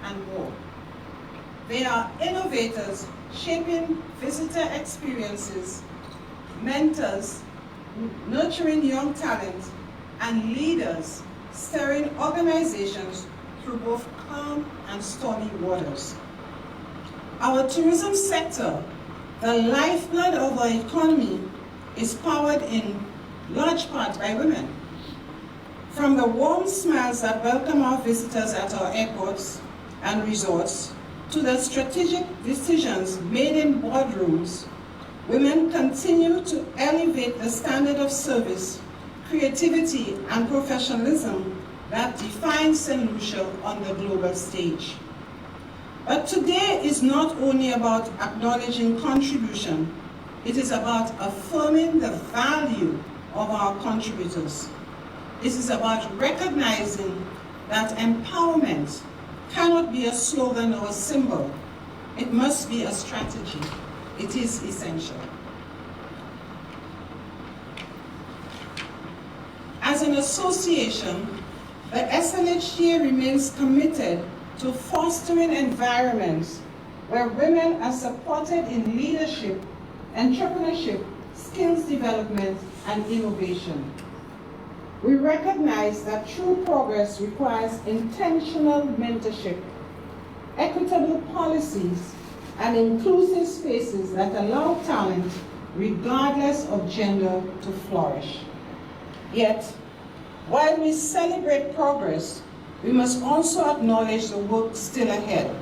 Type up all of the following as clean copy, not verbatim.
and more. They are innovators shaping visitor experiences, mentors, nurturing young talent, and leaders steering organizations through both calm and stormy waters. Our tourism sector, the lifeblood of our economy, is powered in large part by women. From the warm smiles that welcome our visitors at our airports and resorts, to the strategic decisions made in boardrooms, women continue to elevate the standard of service, creativity, and professionalism that defines Saint Lucia on the global stage. But today is not only about acknowledging contribution, it is about affirming the value of our contributors. It is about recognizing that empowerment cannot be a slogan or a symbol. It must be a strategy. It is essential. As an association, the SLHTA remains committed to fostering environments where women are supported in leadership, entrepreneurship, skills development, and innovation. We recognize that true progress requires intentional mentorship, equitable policies, and inclusive spaces that allow talent, regardless of gender, to flourish. Yet, while we celebrate progress, we must also acknowledge the work still ahead.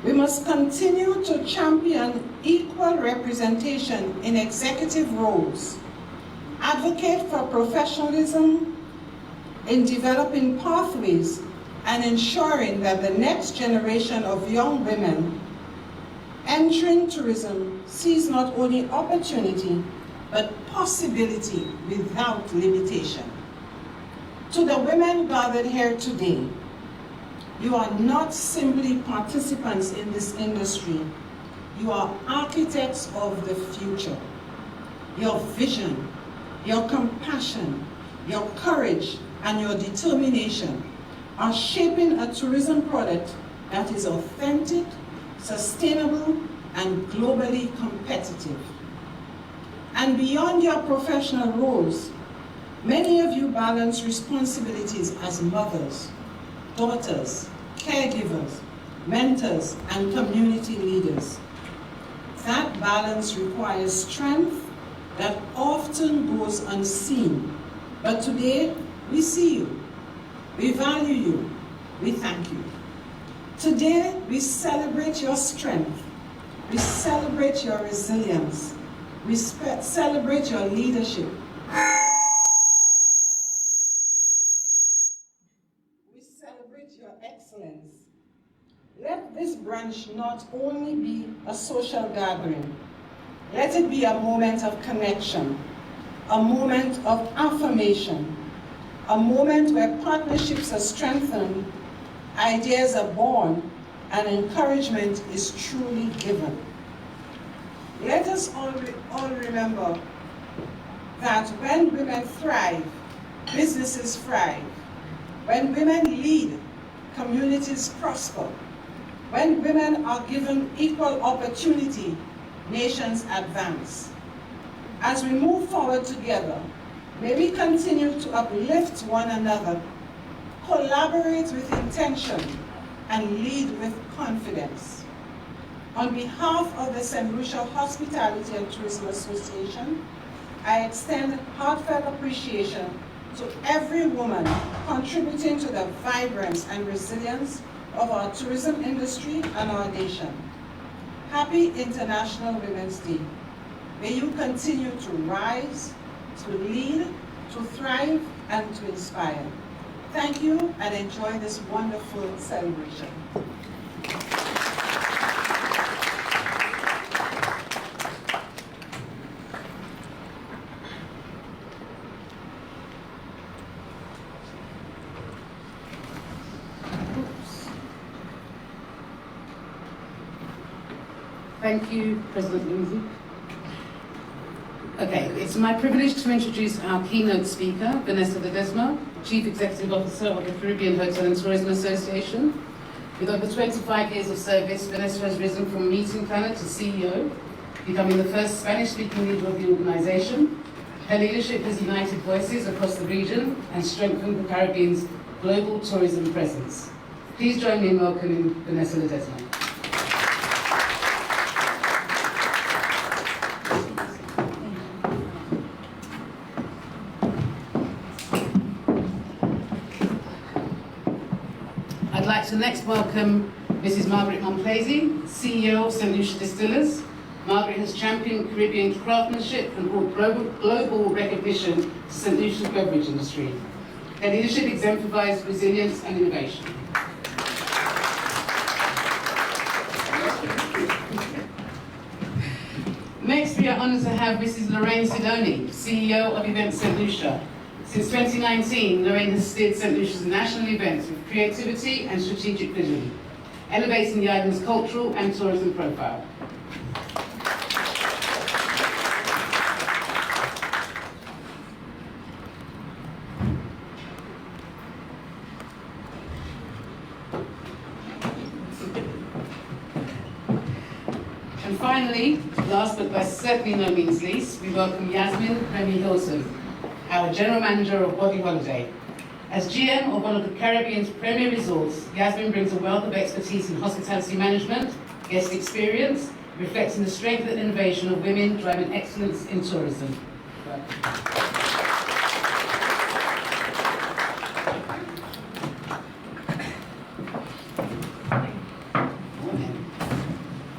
We must continue to champion equal representation in executive roles, advocate for professionalism in developing pathways, and ensuring that the next generation of young women entering tourism sees not only opportunity, but possibility without limitation. To the women gathered here today, you are not simply participants in this industry, you are architects of the future. Your vision, your compassion, your courage, and your determination are shaping a tourism product that is authentic, sustainable, and globally competitive. And beyond your professional roles, many of you balance responsibilities as mothers, daughters, caregivers, mentors, and community leaders. That balance requires strength that often goes unseen. But today, we see you, we value you, we thank you. Today, we celebrate your strength, we celebrate your resilience, we celebrate your leadership. We celebrate your excellence. Let this brunch not only be a social gathering, let it be a moment of connection, a moment of affirmation, a moment where partnerships are strengthened, ideas are born, and encouragement is truly given. Let us all remember that when women thrive, businesses thrive. When women lead, communities prosper. When women are given equal opportunity, nations advance. As we move forward together, may we continue to uplift one another, collaborate with intention, and lead with confidence. On behalf of the Saint Lucia Hospitality and Tourism Association, I extend heartfelt appreciation to every woman contributing to the vibrance and resilience of our tourism industry and our nation. Happy International Women's Day. May you continue to rise, to lead, to thrive, and to inspire. Thank you, and enjoy this wonderful celebration. Thank you, President Louise. Okay, it's my privilege to introduce our keynote speaker, Vanessa Ledesma, Chief Executive Officer of the Caribbean Hotel and Tourism Association. With over 25 years of service, Vanessa has risen from meeting planner to CEO, becoming the first Spanish-speaking leader of the organization. Her leadership has united voices across the region and strengthened the Caribbean's global tourism presence. Please join me in welcoming Vanessa Ledesma. I'd like to next welcome Mrs. Margaret Monplaisy, CEO of Saint Lucia Distillers. Margaret has championed Caribbean craftsmanship and brought global recognition to Saint Lucia's beverage industry. Her leadership exemplifies resilience and innovation. Next, we are honoured to have Mrs. Lorraine Sidoni, CEO of Events Saint Lucia. Since 2019, Lorraine has steered Saint Lucia's national events with creativity and strategic vision, elevating the island's cultural and tourism profile. And finally, last but by certainly no means least, we welcome Yasmin Remy Hilton, our General Manager of Body Holiday. As GM of one of the Caribbean's premier resorts, Yasmin brings a wealth of expertise in hospitality management, guest experience, reflecting the strength and innovation of women driving excellence in tourism.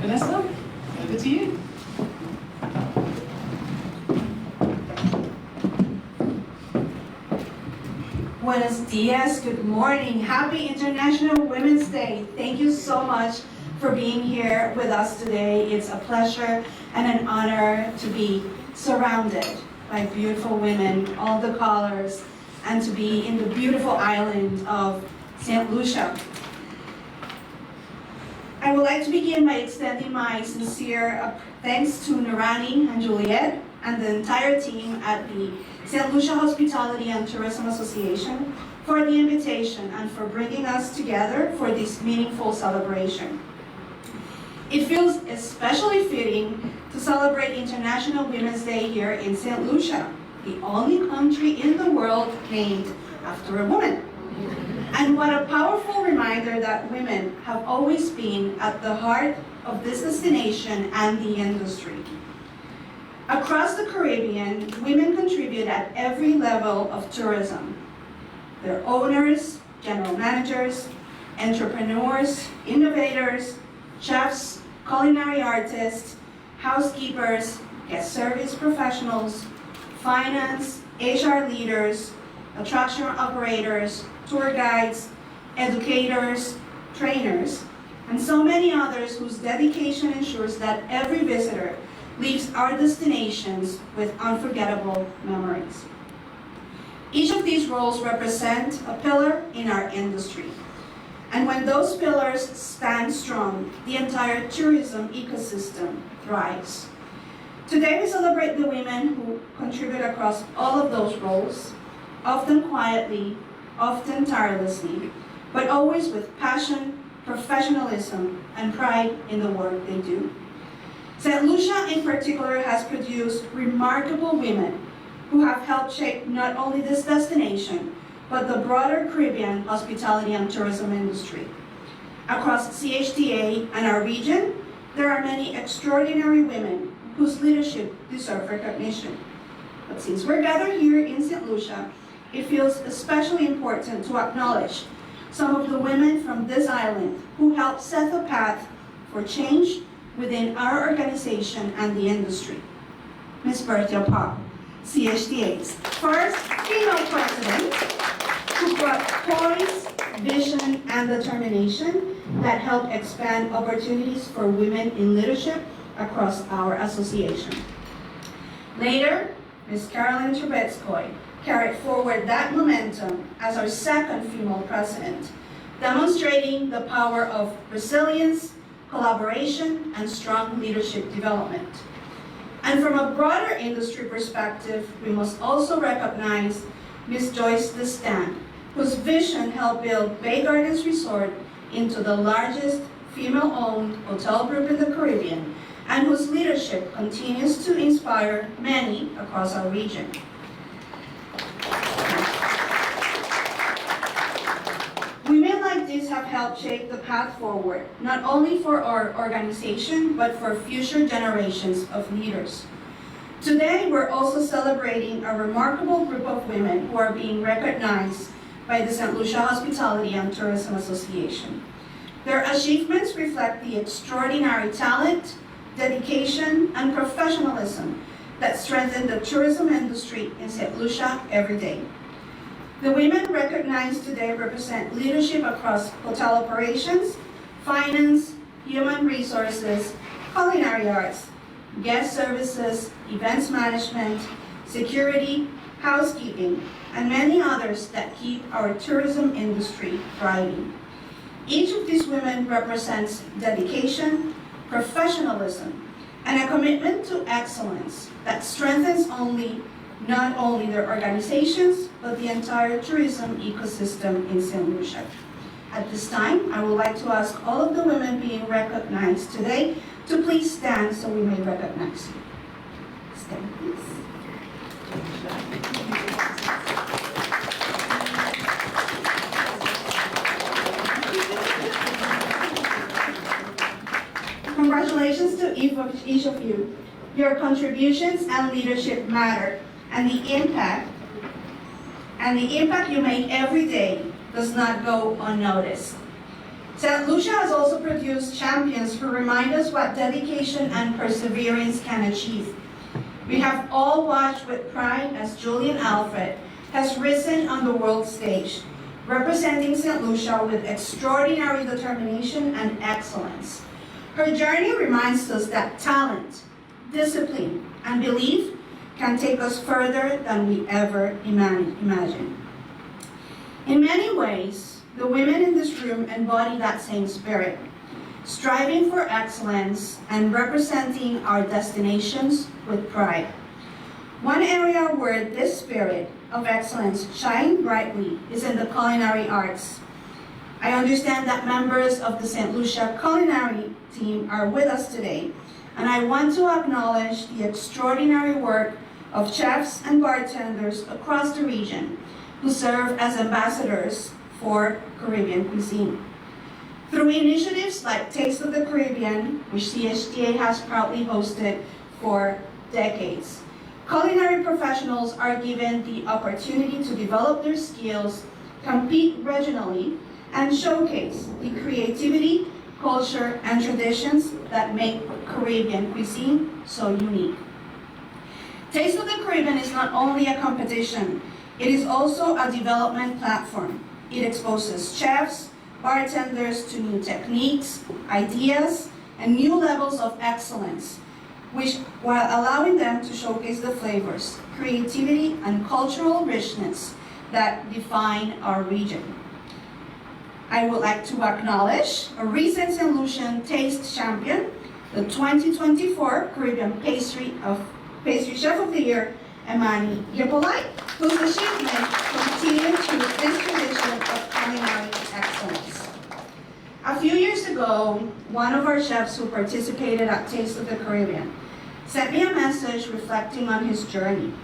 Vanessa, over to you. Buenos dias, good morning. Happy International Women's Day. Thank you so much for being here with us today. It's a pleasure and an honor to be surrounded by beautiful women, all the colors, and to be in the beautiful island of Saint Lucia. I would like to begin by extending my sincere thanks to Narani and Juliet and the entire team at the Saint Lucia Hospitality and Tourism Association for the invitation and for bringing us together for this meaningful celebration. It feels especially fitting to celebrate International Women's Day here in Saint Lucia, the only country in the world named after a woman. And what a powerful reminder that women have always been at the heart of this destination and the industry. Across the Caribbean, women contribute at every level of tourism. They're owners, general managers, entrepreneurs, innovators, chefs, culinary artists, housekeepers, guest service professionals, finance, HR leaders, attraction operators, tour guides, educators, trainers, and so many others whose dedication ensures that every visitor leaves our destinations with unforgettable memories. Each of these roles represent a pillar in our industry. And when those pillars stand strong, the entire tourism ecosystem thrives. Today we celebrate the women who contribute across all of those roles, often quietly, often tirelessly, but always with passion, professionalism, and pride in the work they do. Saint Lucia in particular has produced remarkable women who have helped shape not only this destination, but the broader Caribbean hospitality and tourism industry. Across SLHTA and our region, there are many extraordinary women whose leadership deserve recognition. But since we're gathered here in Saint Lucia, it feels especially important to acknowledge some of the women from this island who helped set the path for change within our organization and the industry. Ms. Bertha Pop, SLHTA's first female president, who brought poise, vision, and determination that helped expand opportunities for women in leadership across our association. Later, Ms. Carolyn Trubetskoy carried forward that momentum as our second female president, demonstrating the power of resilience, collaboration, and strong leadership development. And from a broader industry perspective, we must also recognize Ms. Joyce Destan, whose vision helped build Bay Gardens Resort into the largest female-owned hotel group in the Caribbean, and whose leadership continues to inspire many across our region. Women like this have helped shape the path forward, not only for our organization, but for future generations of leaders. Today, we're also celebrating a remarkable group of women who are being recognized by the Saint Lucia Hospitality and Tourism Association. Their achievements reflect the extraordinary talent, dedication, and professionalism that strengthen the tourism industry in Saint Lucia every day. The women recognized today represent leadership across hotel operations, finance, human resources, culinary arts, guest services, events management, security, housekeeping, and many others that keep our tourism industry thriving. Each of these women represents dedication, professionalism, and a commitment to excellence that strengthens not only their organizations, but the entire tourism ecosystem in Saint Lucia. At this time, I would like to ask all of the women being recognized today to please stand so we may recognize you. Stand, please. Congratulations to each of you. Your contributions and leadership matter, and the impact you make every day does not go unnoticed. Saint Lucia has also produced champions who remind us what dedication and perseverance can achieve. We have all watched with pride as Julian Alfred has risen on the world stage, representing Saint Lucia with extraordinary determination and excellence. Her journey reminds us that talent, discipline, and belief can take us further than we ever imagined. In many ways, the women in this room embody that same spirit, striving for excellence and representing our destinations with pride. One area where this spirit of excellence shines brightly is in the culinary arts. I understand that members of the Saint Lucia culinary team are with us today, and I want to acknowledge the extraordinary work of chefs and bartenders across the region who serve as ambassadors for Caribbean cuisine. Through initiatives like Taste of the Caribbean, which SLHTA has proudly hosted for decades, culinary professionals are given the opportunity to develop their skills, compete regionally, and showcase the creativity, culture, and traditions that make Caribbean cuisine so unique. Taste of the Caribbean is not only a competition, it is also a development platform. It exposes chefs, bartenders to new techniques, ideas, and new levels of excellence, while allowing them to showcase the flavors, creativity, and cultural richness that define our region. I would like to acknowledge a recent Saint Lucian Taste Champion, the 2024 Caribbean Pastry Chef of the Year, Emani Yepolite, whose achievement continues through this tradition of culinary excellence. A few years ago, one of our chefs who participated at Taste of the Caribbean sent me a message reflecting on his journey.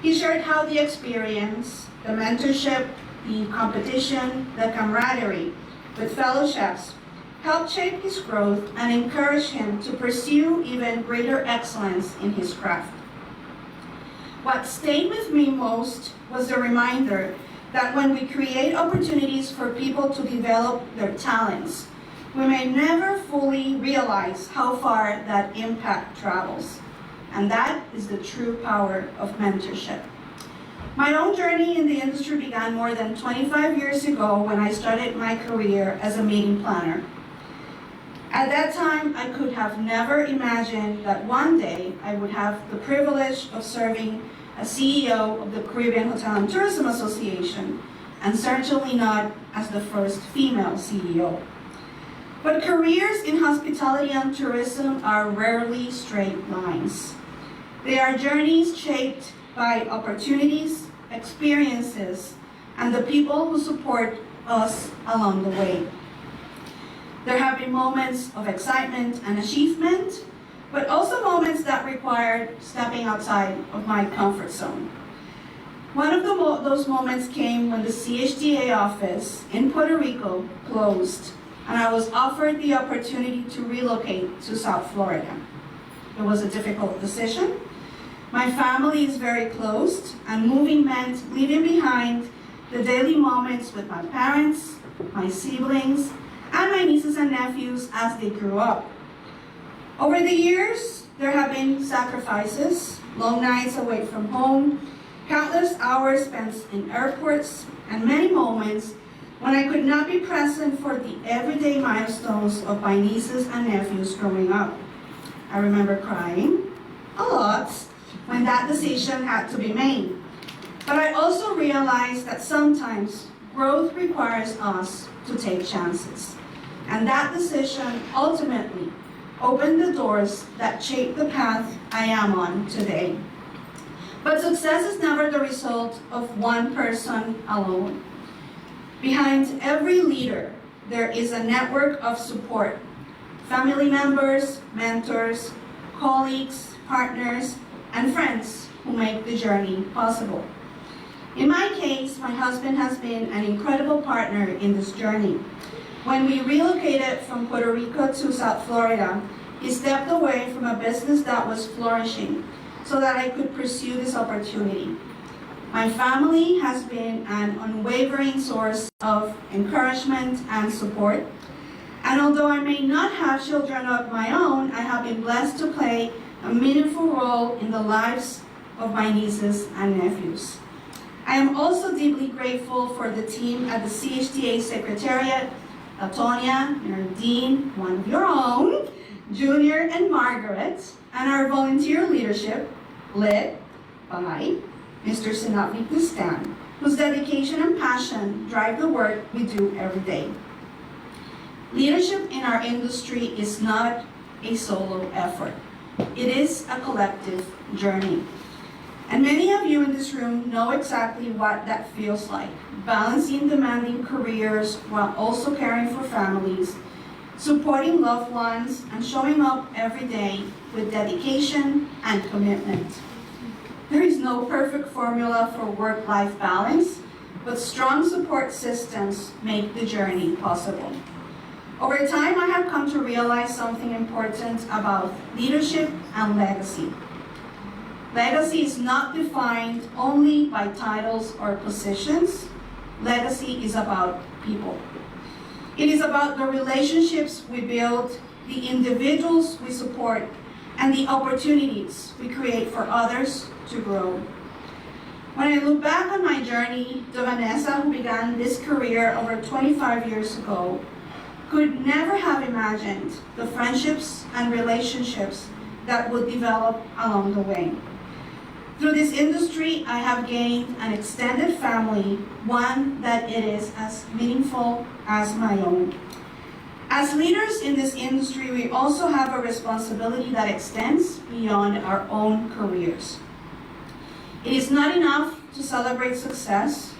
He shared how the experience, the mentorship, the competition, the camaraderie with fellow chefs helped shape his growth and encourage him to pursue even greater excellence in his craft. What stayed with me most was the reminder that when we create opportunities for people to develop their talents, we may never fully realize how far that impact travels. And that is the true power of mentorship. My own journey in the industry began more than 25 years ago when I started my career as a meeting planner. At that time, I could have never imagined that one day I would have the privilege of serving as CEO of the Caribbean Hotel and Tourism Association, and certainly not as the first female CEO. But careers in hospitality and tourism are rarely straight lines. They are journeys shaped by opportunities, experiences, and the people who support us along the way. There have been moments of excitement and achievement, but also moments that required stepping outside of my comfort zone. One of those moments came when the SLHTA office in Puerto Rico closed, and I was offered the opportunity to relocate to South Florida. It was a difficult decision. My family is very close, and moving meant leaving behind the daily moments with my parents, my siblings, and my nieces and nephews as they grew up. Over the years, there have been sacrifices, long nights away from home, countless hours spent in airports, and many moments when I could not be present for the everyday milestones of my nieces and nephews growing up. I remember crying a lot when that decision had to be made. But I also realized that sometimes growth requires us to take chances. And that decision ultimately opened the doors that shaped the path I am on today. But success is never the result of one person alone. Behind every leader, there is a network of support. Family members, mentors, colleagues, partners, and friends who make the journey possible. In my case, my husband has been an incredible partner in this journey. When we relocated from Puerto Rico to South Florida, he stepped away from a business that was flourishing so that I could pursue this opportunity. My family has been an unwavering source of encouragement and support. And although I may not have children of my own, I have been blessed to play a meaningful role in the lives of my nieces and nephews. I am also deeply grateful for the team at the SLHTA Secretariat, Latonia, Dean, one of your own, Junior and Margaret, and our volunteer leadership, led by Mr. Sinapnik Bustan, whose dedication and passion drive the work we do every day. Leadership in our industry is not a solo effort. It is a collective journey. And many of you in this room know exactly what that feels like, balancing demanding careers while also caring for families, supporting loved ones, and showing up every day with dedication and commitment. There is no perfect formula for work-life balance, but strong support systems make the journey possible. Over time, I have come to realize something important about leadership and legacy. Legacy is not defined only by titles or positions. Legacy is about people. It is about the relationships we build, the individuals we support, and the opportunities we create for others to grow. When I look back on my journey, the Vanessa who began this career over 25 years ago could never have imagined the friendships and relationships that would develop along the way. Through this industry, I have gained an extended family, one that it is as meaningful as my own. As leaders in this industry, we also have a responsibility that extends beyond our own careers. It is not enough to celebrate success.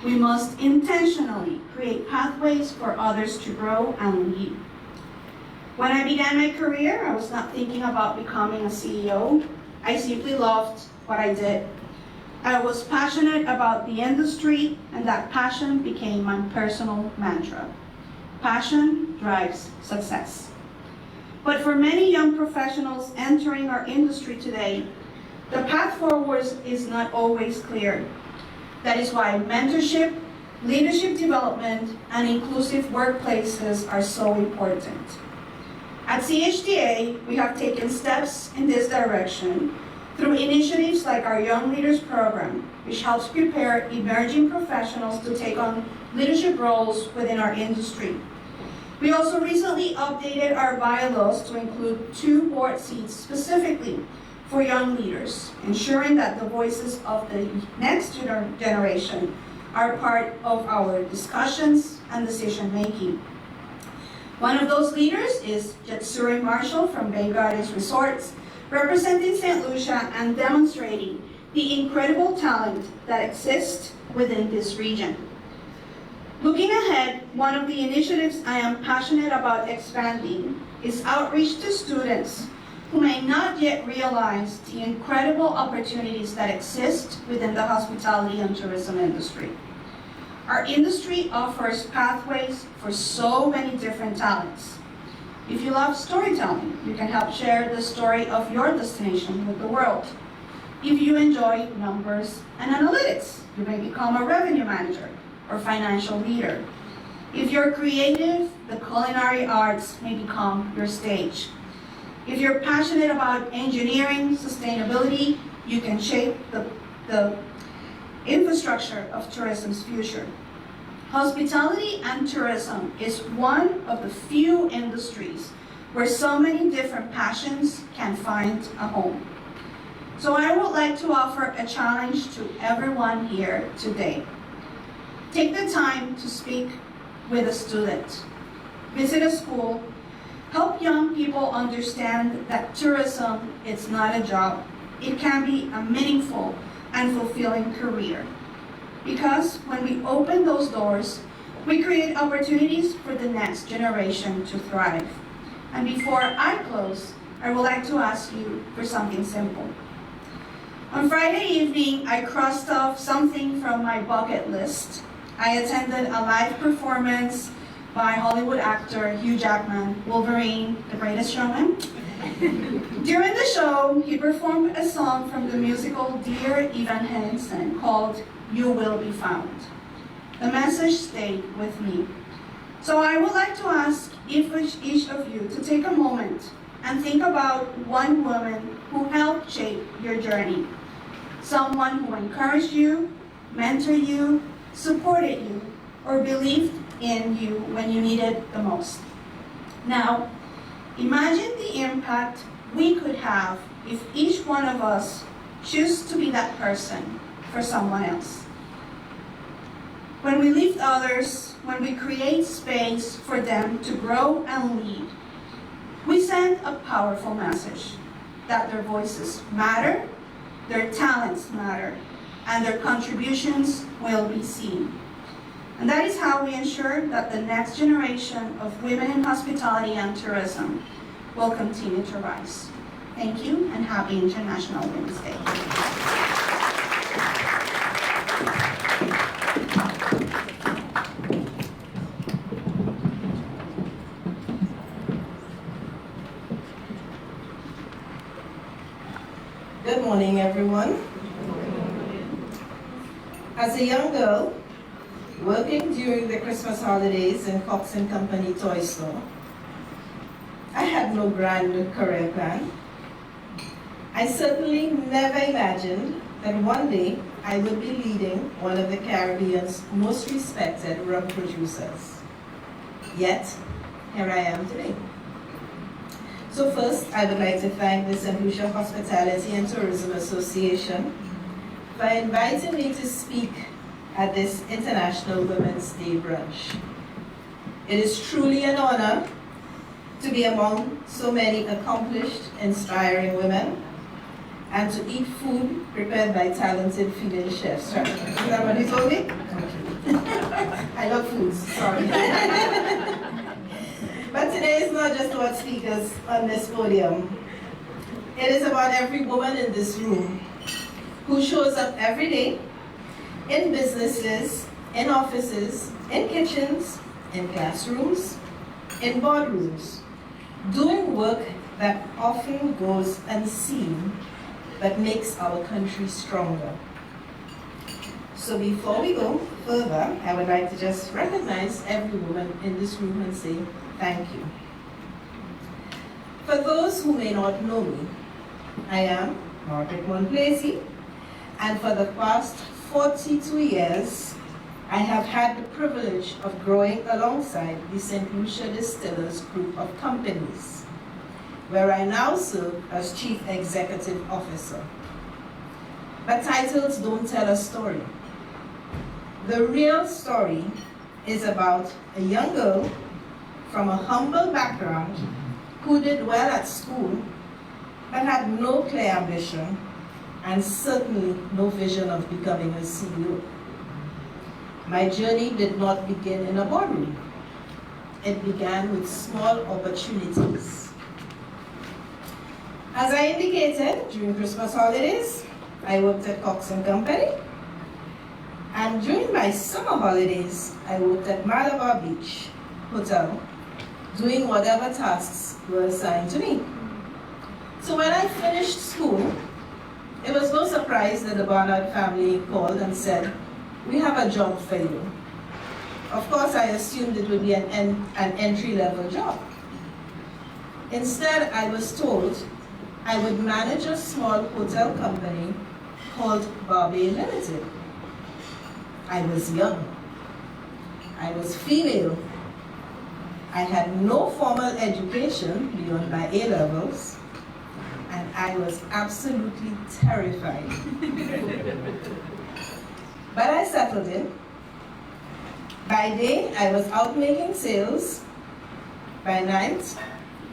We must intentionally create pathways for others to grow and lead. When I began my career, I was not thinking about becoming a CEO. I simply loved what I did. I was passionate about the industry, and that passion became my personal mantra. Passion drives success. But for many young professionals entering our industry today, the path forward is not always clear. That is why mentorship, leadership development, and inclusive workplaces are so important. At SLHTA, we have taken steps in this direction through initiatives like our Young Leaders Program, which helps prepare emerging professionals to take on leadership roles within our industry. We also recently updated our bylaws to include 2 board seats specifically for young leaders, ensuring that the voices of the next generation are part of our discussions and decision-making. One of those leaders is Jetsuri Marshall from Bay Gardens Resorts, representing Saint Lucia and demonstrating the incredible talent that exists within this region. Looking ahead, one of the initiatives I am passionate about expanding is outreach to students who may not yet realize the incredible opportunities that exist within the hospitality and tourism industry. Our industry offers pathways for so many different talents. If you love storytelling, you can help share the story of your destination with the world. If you enjoy numbers and analytics, you may become a revenue manager or financial leader. If you're creative, the culinary arts may become your stage. If you're passionate about engineering, sustainability, you can shape the infrastructure of tourism's future. Hospitality and tourism is one of the few industries where so many different passions can find a home. So I would like to offer a challenge to everyone here today. Take the time to speak with a student. Visit a school. Help young people understand that tourism is not a job. It can be a meaningful and fulfilling career. Because when we open those doors, we create opportunities for the next generation to thrive. And before I close, I would like to ask you for something simple. On Friday evening, I crossed off something from my bucket list. I attended a live performance by Hollywood actor Hugh Jackman, Wolverine, The Greatest Showman. During the show, he performed a song from the musical Dear Evan Hansen called You Will Be Found. The message stayed with me. So I would like to ask each of you to take a moment and think about one woman who helped shape your journey. Someone who encouraged you, mentored you, supported you, or believed in you when you needed the most. Now, imagine the impact we could have if each one of us choose to be that person for someone else. When we lift others, when we create space for them to grow and lead, we send a powerful message that their voices matter, their talents matter, and their contributions will be seen. And that is how we ensure that the next generation of women in hospitality and tourism will continue to rise. Thank you, and happy International Women's Day. Good morning, everyone. As a young girl, working during the Christmas holidays in Cox & Company toy store, I had no grand career plan. I certainly never imagined that one day I would be leading one of the Caribbean's most respected rum producers. Yet, here I am today. So first, I would like to thank the Saint Lucia Hospitality and Tourism Association for inviting me to speak at this International Women's Day brunch. It is truly an honor to be among so many accomplished, inspiring women and to eat food prepared by talented female chefs. Is that what you told me? I love foods, sorry. But today is not just about speakers on this podium. It is about every woman in this room who shows up every day in businesses, in offices, in kitchens, in classrooms, in boardrooms, doing work that often goes unseen but makes our country stronger. So before we go further, I would like to just recognize every woman in this room and say thank you. For those who may not know me, I am Margaret Monplaisy, and for the past 42 years, I have had the privilege of growing alongside the Saint Lucia Distillers group of companies, where I now serve as Chief Executive Officer. But titles don't tell a story. The real story is about a young girl from a humble background who did well at school but had no clear ambition and certainly no vision of becoming a CEO. My journey did not begin in a boardroom. It began with small opportunities. As I indicated, during Christmas holidays, I worked at Cox & Company. And during my summer holidays, I worked at Malabar Beach Hotel, doing whatever tasks were assigned to me. So when I finished school, it was no surprise that the Barnard family called and said, "We have a job for you." Of course, I assumed it would be an entry-level job. Instead, I was told I would manage a small hotel company called Barbie Limited. I was young. I was female. I had no formal education beyond my A-levels, and I was absolutely terrified. But I settled in. By day, I was out making sales. By night,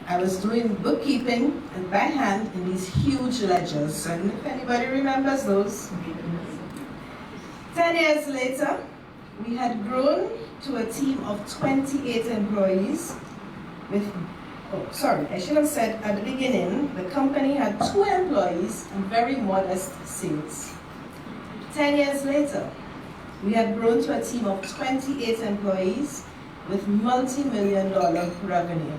I was doing bookkeeping and by hand in these huge ledgers. And if anybody remembers those. 10 years later, we had grown to a team of 28 employees with, I should have said at the beginning, the company had 2 employees and very modest sales. 10 years later, we had grown to a team of 28 employees with multi-million-dollar revenue.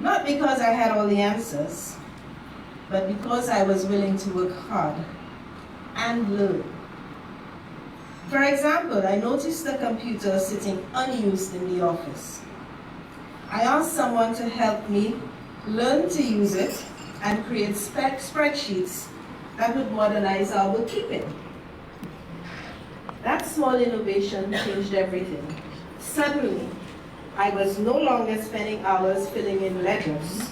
Not because I had all the answers, but because I was willing to work hard and learn. For example, I noticed the computer sitting unused in the office. I asked someone to help me learn to use it and create spreadsheets that would modernize our bookkeeping. That small innovation changed everything. Suddenly, I was no longer spending hours filling in ledgers,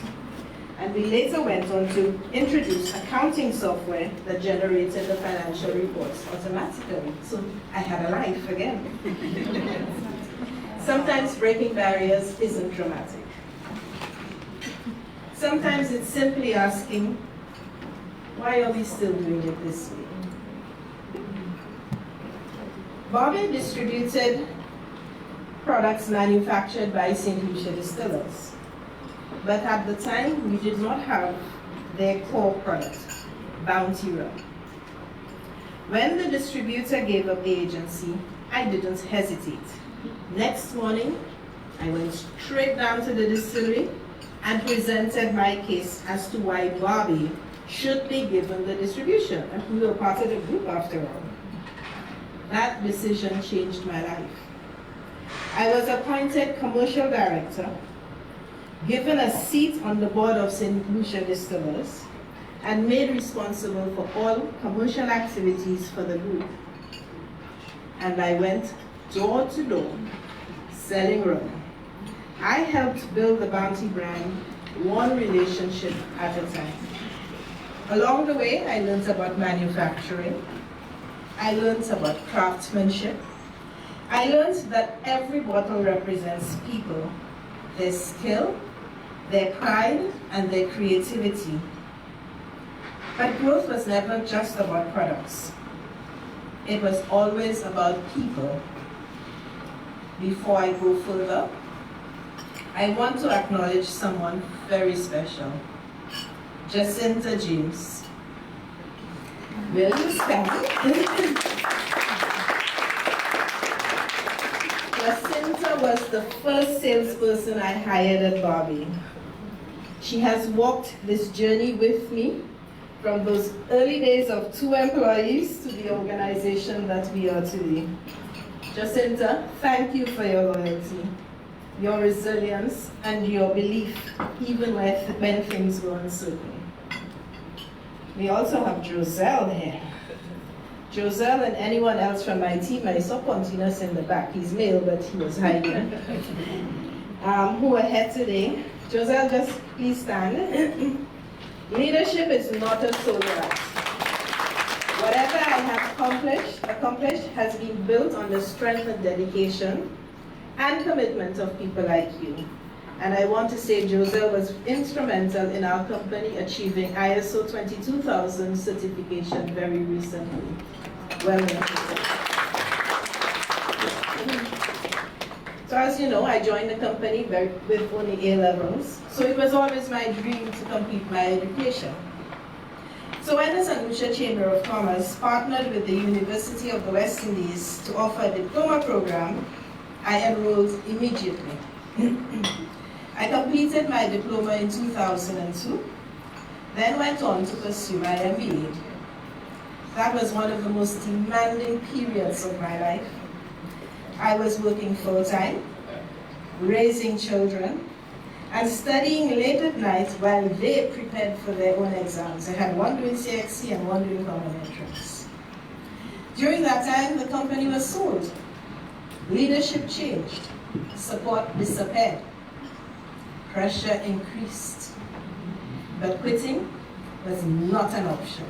and we later went on to introduce accounting software that generated the financial reports automatically. So I had a life again. Sometimes breaking barriers isn't dramatic. Sometimes it's simply asking, why are we still doing it this way? Barbie distributed products manufactured by Saint Lucia distillers. But at the time, we did not have their core product, Bounty Rum. When the distributor gave up the agency, I didn't hesitate. Next morning, I went straight down to the distillery and presented my case as to why Barbie should be given the distribution, and we were part of the group after all. That decision changed my life. I was appointed commercial director, given a seat on the board of Saint Lucia Distillers, and made responsible for all commercial activities for the group. And I went door to door, selling rum. I helped build the Bounty brand, one relationship at a time. Along the way, I learned about manufacturing. I learned about craftsmanship. I learned that every bottle represents people, their skill, their pride, and their creativity. But growth was never just about products. It was always about people. Before I go further, I want to acknowledge someone very special, Jacinta James. Will you stand? Jacinta was the first salesperson I hired at Barbie. She has walked this journey with me from those early days of 2 employees to the organization that we are today. Jacinta, thank you for your loyalty, your resilience, and your belief, even when things were uncertain. We also have Joselle here. Joselle and anyone else from my team, I saw Pontinos in the back, he's male, but he was hiding, who are here today. Joselle, just please stand. Leadership is not a solo act. Whatever I have accomplished has been built on the strength and dedication and commitment of people like you. And I want to say Joselle was instrumental in our company achieving ISO 22000 certification very recently. Well done. So as you know, I joined the company with only A levels, so it was always my dream to complete my education. So when the Saint Lucia Chamber of Commerce partnered with the University of the West Indies to offer a diploma program, I enrolled immediately. I completed my diploma in 2002, then went on to pursue my MBA. That was one of the most demanding periods of my life. I was working full-time, raising children, and studying late at night while they prepared for their own exams. I had one doing CXC and one doing common entrance. During that time, the company was sold. Leadership changed. Support disappeared. Pressure increased. But quitting was not an option.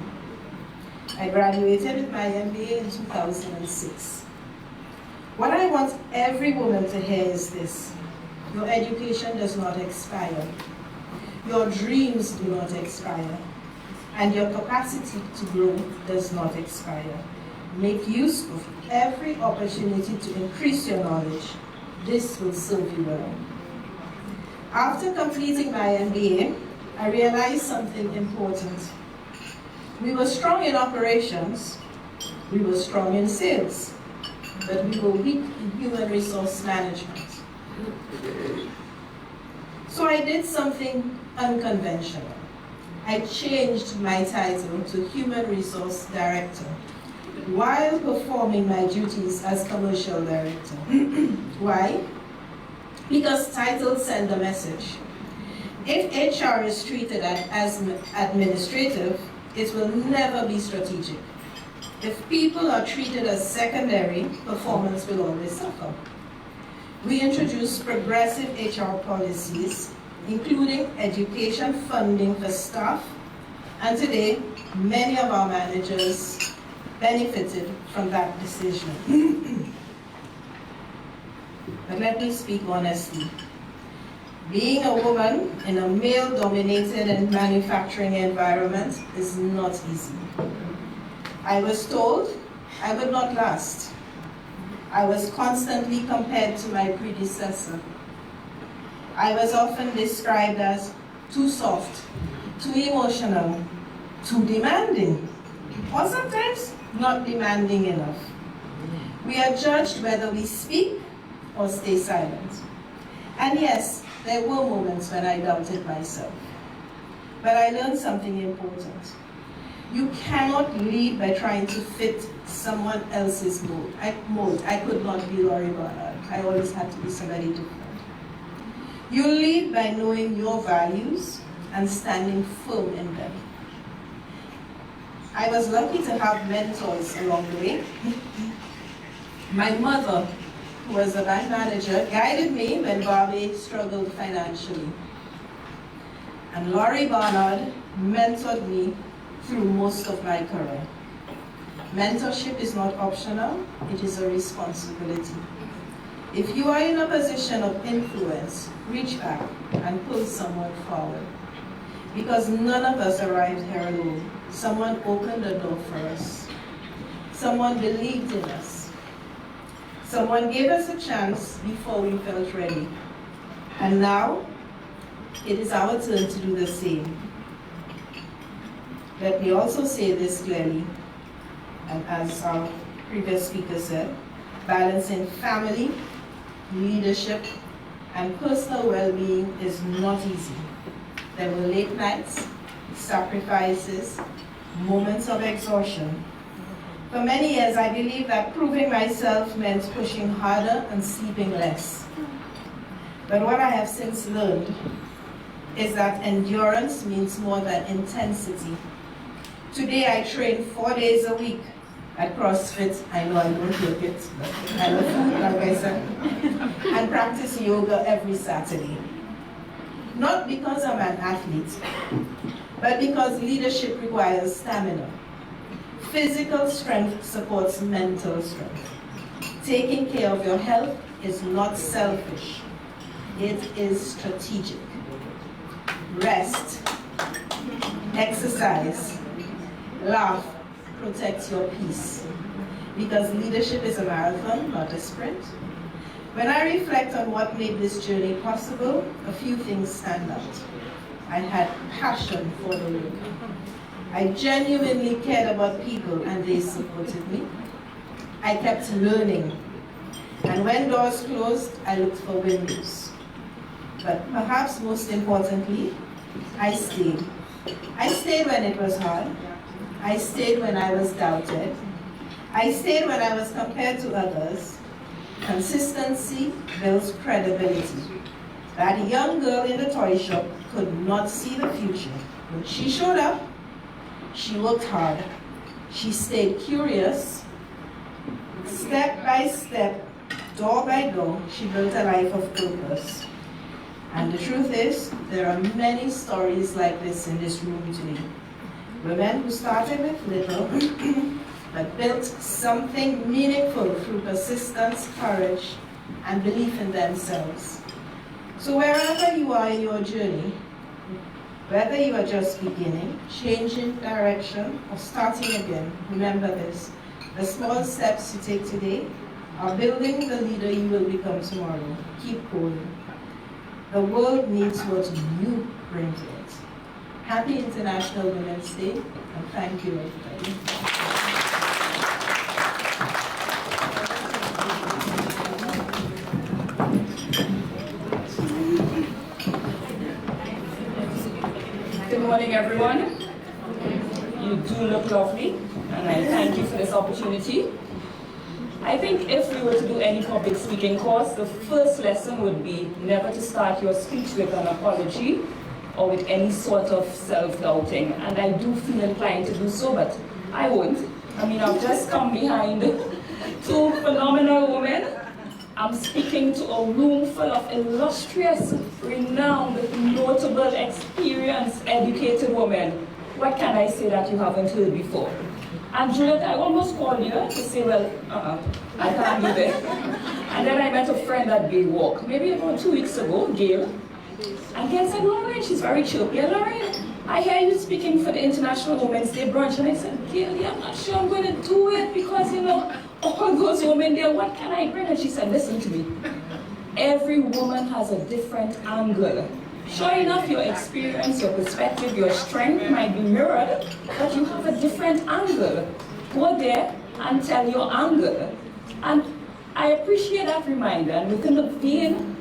I graduated with my MBA in 2006. What I want every woman to hear is this: your education does not expire. Your dreams do not expire. And your capacity to grow does not expire. Make use of every opportunity to increase your knowledge. This will serve you well. After completing my MBA, I realized something important. We were strong in operations, we were strong in sales, but we were weak in human resource management. So I did something unconventional. I changed my title to Human Resource Director while performing my duties as Commercial Director. Why? Because titles send a message. If HR is treated as administrative, it will never be strategic. If people are treated as secondary, performance will always suffer. We introduced progressive HR policies, including education funding for staff, and today, many of our managers benefited from that decision. But let me speak honestly. Being a woman in a male-dominated and manufacturing environment is not easy. I was told I would not last. I was constantly compared to my predecessor. I was often described as too soft, too emotional, too demanding, or sometimes not demanding enough. We are judged whether we speak or stay silent. And yes, there were moments when I doubted myself. But I learned something important. You cannot lead by trying to fit someone else's mold. I could not be Laurie Barnard. I always had to be somebody different. You lead by knowing your values and standing firm in them. I was lucky to have mentors along the way. My mother, who was a bank manager, guided me when Barbie struggled financially. And Laurie Barnard mentored me through most of my career. Mentorship is not optional, it is a responsibility. If you are in a position of influence, reach back and pull someone forward. Because none of us arrived here alone. Someone opened the door for us. Someone believed in us. Someone gave us a chance before we felt ready. And now, it is our turn to do the same. Let me also say this clearly, and as our previous speaker said, balancing family, leadership, and personal well-being is not easy. There were late nights, sacrifices, moments of exhaustion. For many years, I believed that proving myself meant pushing harder and sleeping less. But what I have since learned is that endurance means more than intensity. Today, I train 4 days a week at CrossFit. I know I don't look it, but I love food, like I said, and practice yoga every Saturday. Not because I'm an athlete, but because leadership requires stamina. Physical strength supports mental strength. Taking care of your health is not selfish, it is strategic. Rest, exercise, laugh, protect your peace. Because leadership is a marathon, not a sprint. When I reflect on what made this journey possible, a few things stand out. I had passion for the work. I genuinely cared about people and they supported me. I kept learning. And when doors closed, I looked for windows. But perhaps most importantly, I stayed. I stayed when it was hard. I stayed when I was doubted. I stayed when I was compared to others. Consistency builds credibility. That young girl in the toy shop could not see the future, but she showed up. She worked hard. She stayed curious. Step by step, door by door, she built a life of purpose. And the truth is, there are many stories like this in this room today. Women who started with little, but built something meaningful through persistence, courage, and belief in themselves. So wherever you are in your journey, whether you are just beginning, changing direction, or starting again, remember this. The small steps you take today are building the leader you will become tomorrow. Keep going. The world needs what you bring to it. Happy International Women's Day, and thank you, everybody. Good morning, everyone. You do look lovely, and I thank you for this opportunity. I think if we were to do any public speaking course, the first lesson would be never to start your speech with an apology or with any sort of self-doubting. And I do feel inclined to do so, but I won't. I mean, I've just come behind two phenomenal women. I'm speaking to a room full of illustrious, renowned, notable, experienced, educated women. What can I say that you haven't heard before? And Juliet, I almost called you to say, well, I can't do that. And then I met a friend at Bay Walk, maybe about 2 weeks ago, Gail. And Gail said, Lauren, she's very chirpy. Lauren, I hear you speaking for the International Women's Day Brunch. And I said, Gail, yeah, I'm not sure I'm going to do it because, you know, all those women there, what can I bring? And she said, listen to me. Every woman has a different angle. Sure enough, your experience, your perspective, your strength might be mirrored, but you have a different angle. Go there and tell your angle. And I appreciate that reminder. And within the vein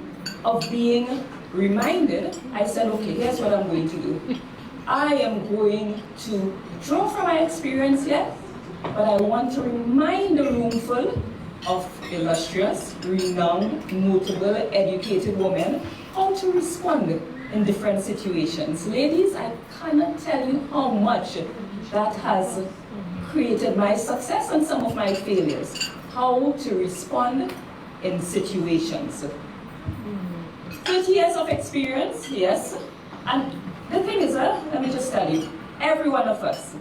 of being reminded, I said, okay, here's what I'm going to do. I am going to draw from my experience, yes, but I want to remind the room full of illustrious, renowned, notable, educated women how to respond in different situations. Ladies, I cannot tell you how much that has created my success and some of my failures. How to respond in situations. 30 years of experience, yes. And the thing is, let me just tell you, every one of us,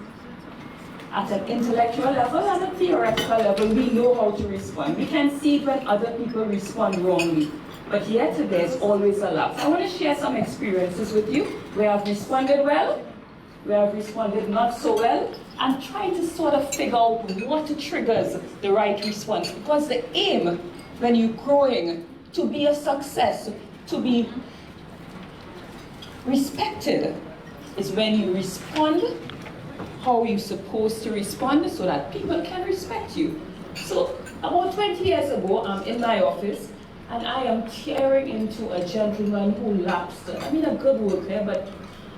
at an intellectual level and a theoretical level, we know how to respond. We can see it when other people respond wrongly. But yet, there's always a lapse. I want to share some experiences with you where I've responded well, where I've responded not so well, and try to sort of figure out what triggers the right response. Because the aim, when you're growing, to be a success, to be respected, is when you respond how you're supposed to respond so that people can respect you. So about 20 years ago, I'm in my office, and I am tearing into a gentleman who lapsed. I mean, a good worker, but,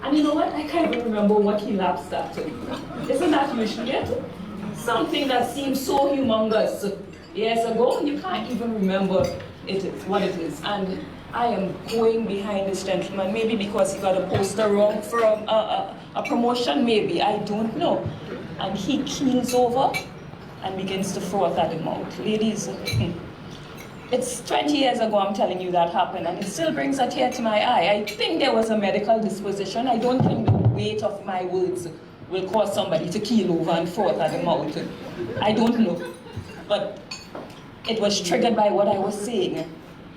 and you know what? I can't even remember what he lapsed at. Isn't that usually it? Something that seems so humongous years ago, you can't even remember what it is. And I am going behind this gentleman, maybe because he got a poster wrong for a promotion, maybe, I don't know. And he keels over and begins to froth at the mouth. Ladies, it's 20 years ago, I'm telling you, that happened, and it still brings a tear to my eye. I think there was a medical disposition. I don't think the weight of my words will cause somebody to keel over and froth at the mouth. I don't know. But it was triggered by what I was saying.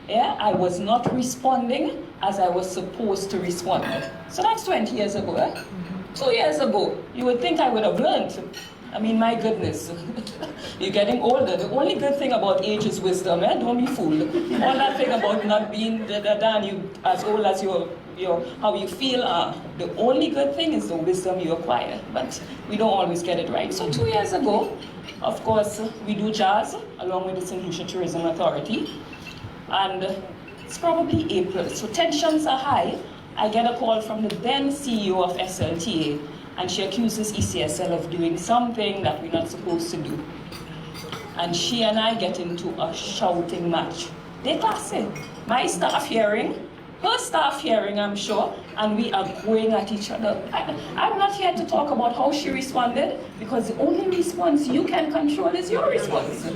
Yeah, I was not responding as I was supposed to respond. So that's 20 years ago. 2 years ago, you would think I would have learned. I mean, my goodness. You're getting older. The only good thing about age is wisdom, eh? Don't be fooled. All that thing about not being done you as old as how you feel, the only good thing is the wisdom you acquire. But we don't always get it right. So 2 years ago, of course, we do jazz along with the Saint Lucia Tourism Authority. And it's probably April, so tensions are high. I get a call from the then CEO of SLTA, and she accuses ECSL of doing something that we're not supposed to do. And she and I get into a shouting match. They classy. My staff hearing, her staff hearing, I'm sure, and we are going at each other. I'm not here to talk about how she responded, because the only response you can control is your response.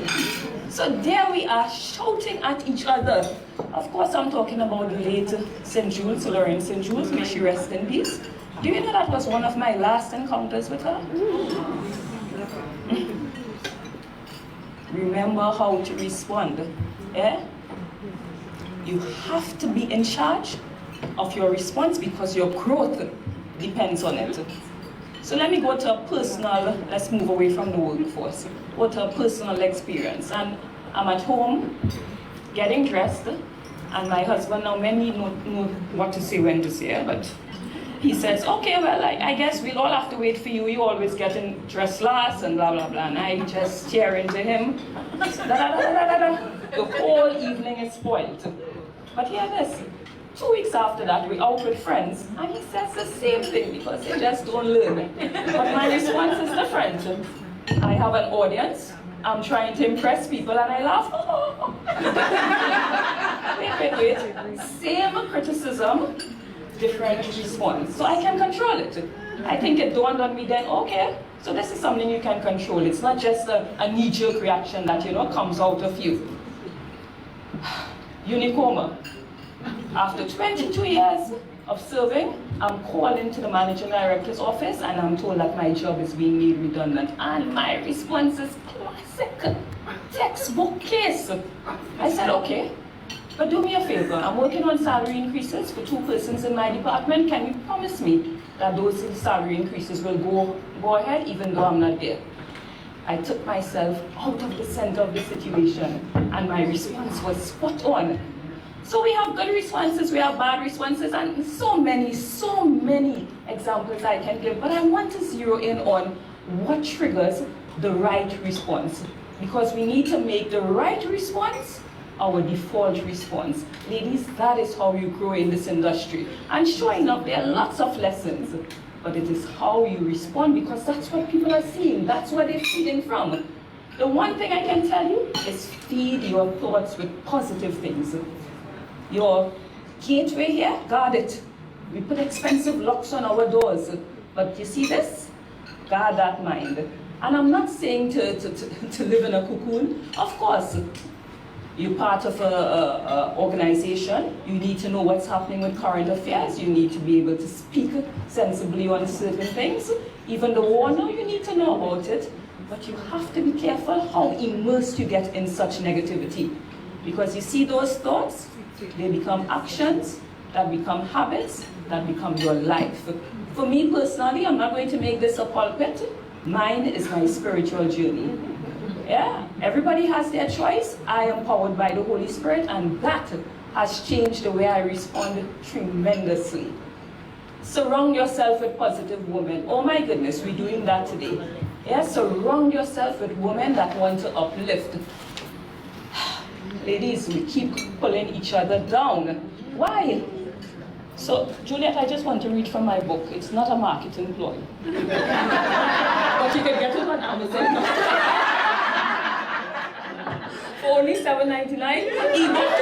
So there we are, shouting at each other. Of course, I'm talking about the late St. Jules, Lorraine St. Jules, may she rest in peace. Do you know that was one of my last encounters with her? Remember how to respond. Yeah? You have to be in charge of your response because your growth depends on it. So let me go to a personal, let's move away from the workforce, go to a personal experience. And I'm at home getting dressed, and my husband, now many know what to say, when to say, but he says, okay, well, I guess we'll all have to wait for you. You always getting dressed last and blah, blah, blah. And I just stare into him. The whole evening is spoiled. But hear this. 2 weeks after that, we're out with friends, and he says the same thing because they just don't learn. But my response is different. I have an audience. I'm trying to impress people, and I laugh. Wait. Same criticism, different response. So I can control it. I think it dawned on me then, okay, so this is something you can control. It's not just a knee-jerk reaction that, comes out of you. Unicoma. After 22 years of serving, I'm called into the managing director's office and I'm told that my job is being made redundant. And my response is classic, textbook case. I said, okay, but do me a favor. I'm working on salary increases for 2 persons in my department. Can you promise me that those salary increases will go ahead even though I'm not there? I took myself out of the center of the situation and my response was spot on. So we have good responses, we have bad responses, and so many examples I can give, but I want to zero in on what triggers the right response. Because we need to make the right response our default response. Ladies, that is how you grow in this industry. And sure enough, there are lots of lessons, but it is how you respond, because that's what people are seeing, that's what they're feeding from. The one thing I can tell you is feed your thoughts with positive things. Your gateway here, guard it. We put expensive locks on our doors, but you see this? Guard that mind. And I'm not saying to live in a cocoon. Of course, you're part of an organization. You need to know what's happening with current affairs. You need to be able to speak sensibly on certain things. Even the war now, you need to know about it. But you have to be careful how immersed you get in such negativity. Because you see those thoughts, they become actions, that become habits, that become your life. For me personally, I'm not going to make this a pulpit. Mine is my spiritual journey. Yeah, everybody has their choice. I am powered by the Holy Spirit, and that has changed the way I respond tremendously. Surround yourself with positive women. Oh my goodness, we're doing that today. Yeah, surround yourself with women that want to uplift. Ladies, we keep pulling each other down. Why? So, Juliet, I just want to read from my book. It's not a marketing ploy. But you can get it on Amazon. For only $7.99, ebook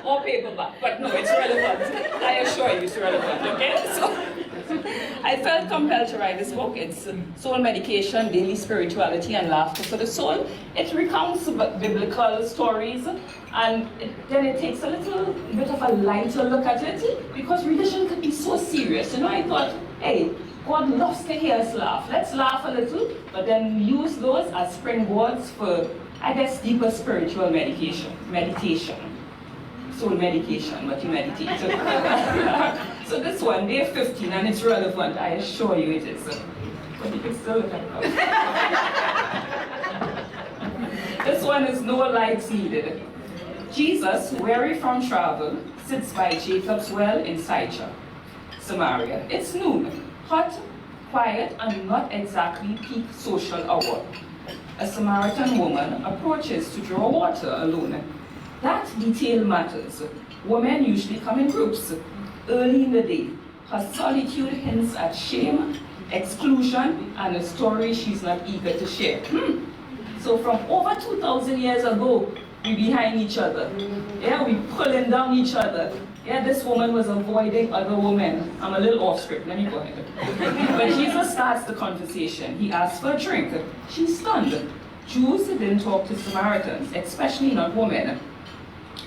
or paperback. But no, it's relevant. I assure you it's relevant, okay? So, I felt compelled to write this book. It's Soul Medication, Daily Spirituality, and Laughter for the Soul. It recounts biblical stories, and then it takes a little bit of a lighter look at it, because religion could be so serious. I thought, hey, God loves to hear us laugh. Let's laugh a little, but then use those as springboards for, I guess, deeper spiritual meditation. Soul medication, but you meditate. So this one, day 15, and it's relevant, I assure you it is. but you can still look at it. This one is no lights needed. Jesus, weary from travel, sits by Jacob's well in Sychar, Samaria. It's noon, hot, quiet, and not exactly peak social hour. A Samaritan woman approaches to draw water alone. That detail matters. Women usually come in groups, early in the day. Her solitude hints at shame, exclusion, and a story she's not eager to share. So from over 2,000 years ago, we behind each other. Yeah, we pulling down each other. Yeah, this woman was avoiding other women. I'm a little off script, let me go ahead. But Jesus starts the conversation. He asks for a drink. She's stunned. Jews didn't talk to Samaritans, especially not women.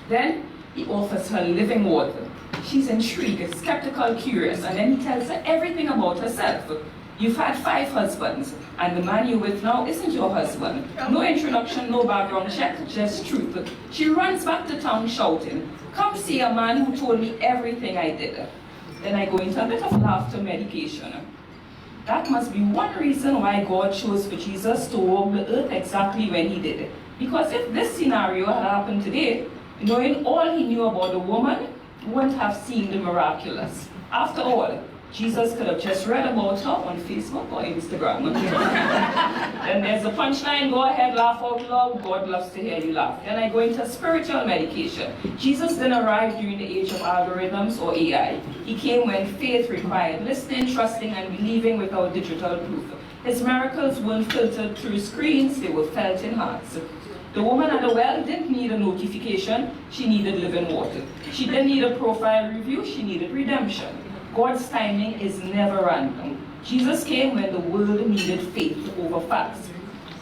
Then he offers her living water. She's intrigued, skeptical, curious, and then he tells her everything about herself. You've had 5 husbands, and the man you're with now isn't your husband. No introduction, no background check, just truth. She runs back to town shouting, come see a man who told me everything I did. Then I go into a bit of laughter medication. That must be one reason why God chose for Jesus to walk the earth exactly when he did. Because if this scenario had happened today, knowing all he knew about the woman, wouldn't have seen the miraculous. After all, Jesus could have just read about her on Facebook or Instagram. Then there's the punchline, go ahead, laugh out loud, God loves to hear you laugh. Then I go into spiritual medication. Jesus didn't arrive during the age of algorithms or AI. He came when faith required listening, trusting, and believing without digital proof. His miracles weren't filtered through screens, they were felt in hearts. The woman at the well didn't need a notification, she needed living water. She didn't need a profile review, she needed redemption. God's timing is never random. Jesus came when the world needed faith over facts,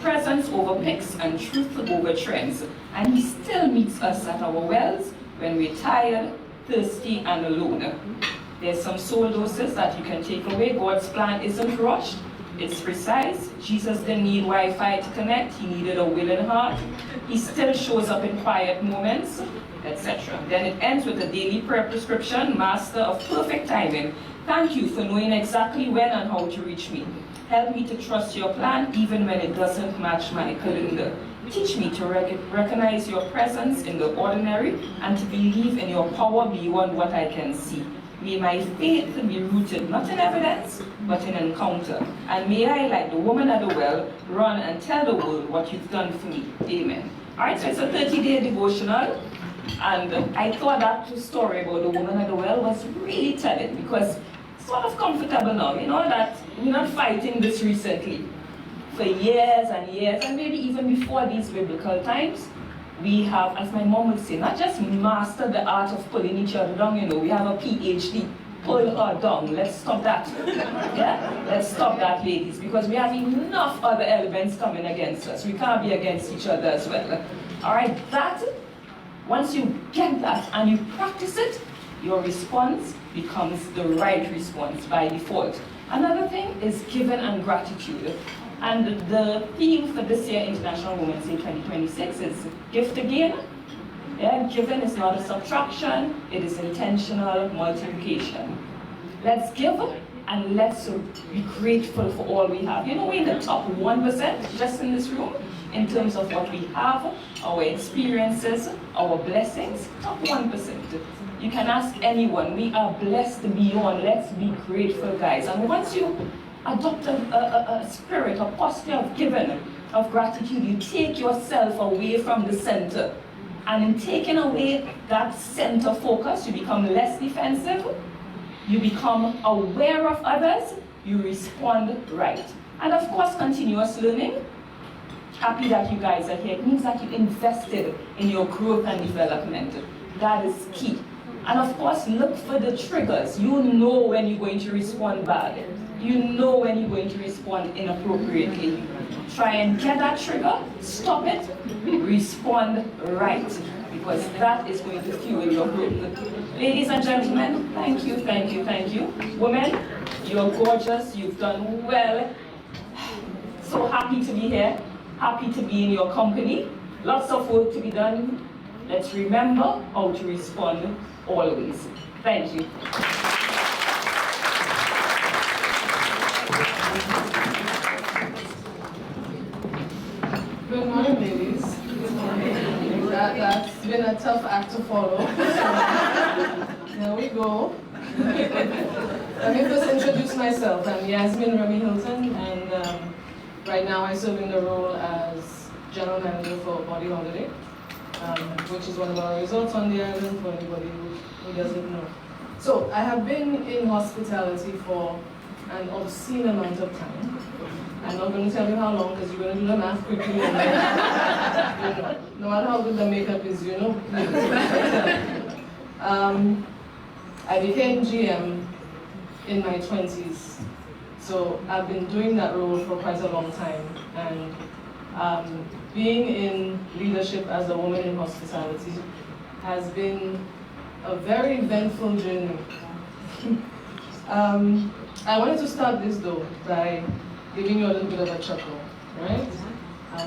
presence over pics, and truth over trends. And he still meets us at our wells when we're tired, thirsty, and alone. There's some soul doses that you can take away. God's plan isn't rushed. It's precise. Jesus didn't need Wi-Fi to connect. He needed a willing heart. He still shows up in quiet moments, etc. Then it ends with a daily prayer prescription, master of perfect timing. Thank you for knowing exactly when and how to reach me. Help me to trust your plan even when it doesn't match my calendar. Teach me to recognize your presence in the ordinary and to believe in your power beyond what I can see. May my faith be rooted not in evidence, but in encounter. And may I, like the woman at the well, run and tell the world what you've done for me. Amen. All right, so it's a 30-day devotional. And I thought that story about the woman at the well was really telling because it's sort of comfortable now. You know that we're not fighting this recently. For years and years, and maybe even before these biblical times, we have, as my mom would say, not just mastered the art of pulling each other down, you know, we have a PhD. Pull her down. Let's stop that. Yeah? Let's stop that, ladies, because we have enough other elements coming against us. We can't be against each other as well. All right, that, once you get that and you practice it, your response becomes the right response by default. Another thing is giving and gratitude. And the theme for this year, International Women's Day 2026, is gift again. Yeah, giving is not a subtraction, it is intentional multiplication. Let's give and let's be grateful for all we have. You know, we're in the top 1% just in this room in terms of what we have, our experiences, our blessings, top 1%. You can ask anyone, we are blessed beyond, let's be grateful, guys. And once you adopt a spirit, a posture of giving, of gratitude, you take yourself away from the center. And in taking away that center focus, you become less defensive, you become aware of others, you respond right. And of course, continuous learning. Happy that you guys are here. It means that you invested in your growth and development. That is key. And of course, look for the triggers. You know when you're going to respond bad. You know when you're going to respond inappropriately. Try and get that trigger, stop it, respond right, because that is going to fuel your growth. Ladies and gentlemen, thank you, thank you, thank you. Women, you're gorgeous, you've done well. So happy to be here, happy to be in your company. Lots of work to be done. Let's remember how to respond always. Thank you. Good morning, ladies. That's been a tough act to follow. There we go. Let me first introduce myself. I'm Yasmin Remy Hilton, and right now I serve in the role as General Manager for Body Holiday, which is one of our resorts on the island for anybody who doesn't know. So I have been in hospitality for an obscene amount of time. I'm not going to tell you how long because you're going to do the math quickly. And then, you know, no matter how good the makeup is, you know. I became GM in my 20s. So I've been doing that role for quite a long time. And being in leadership as a woman in hospitality has been a very eventful journey. I wanted to start this though by giving you a little bit of a chuckle, right?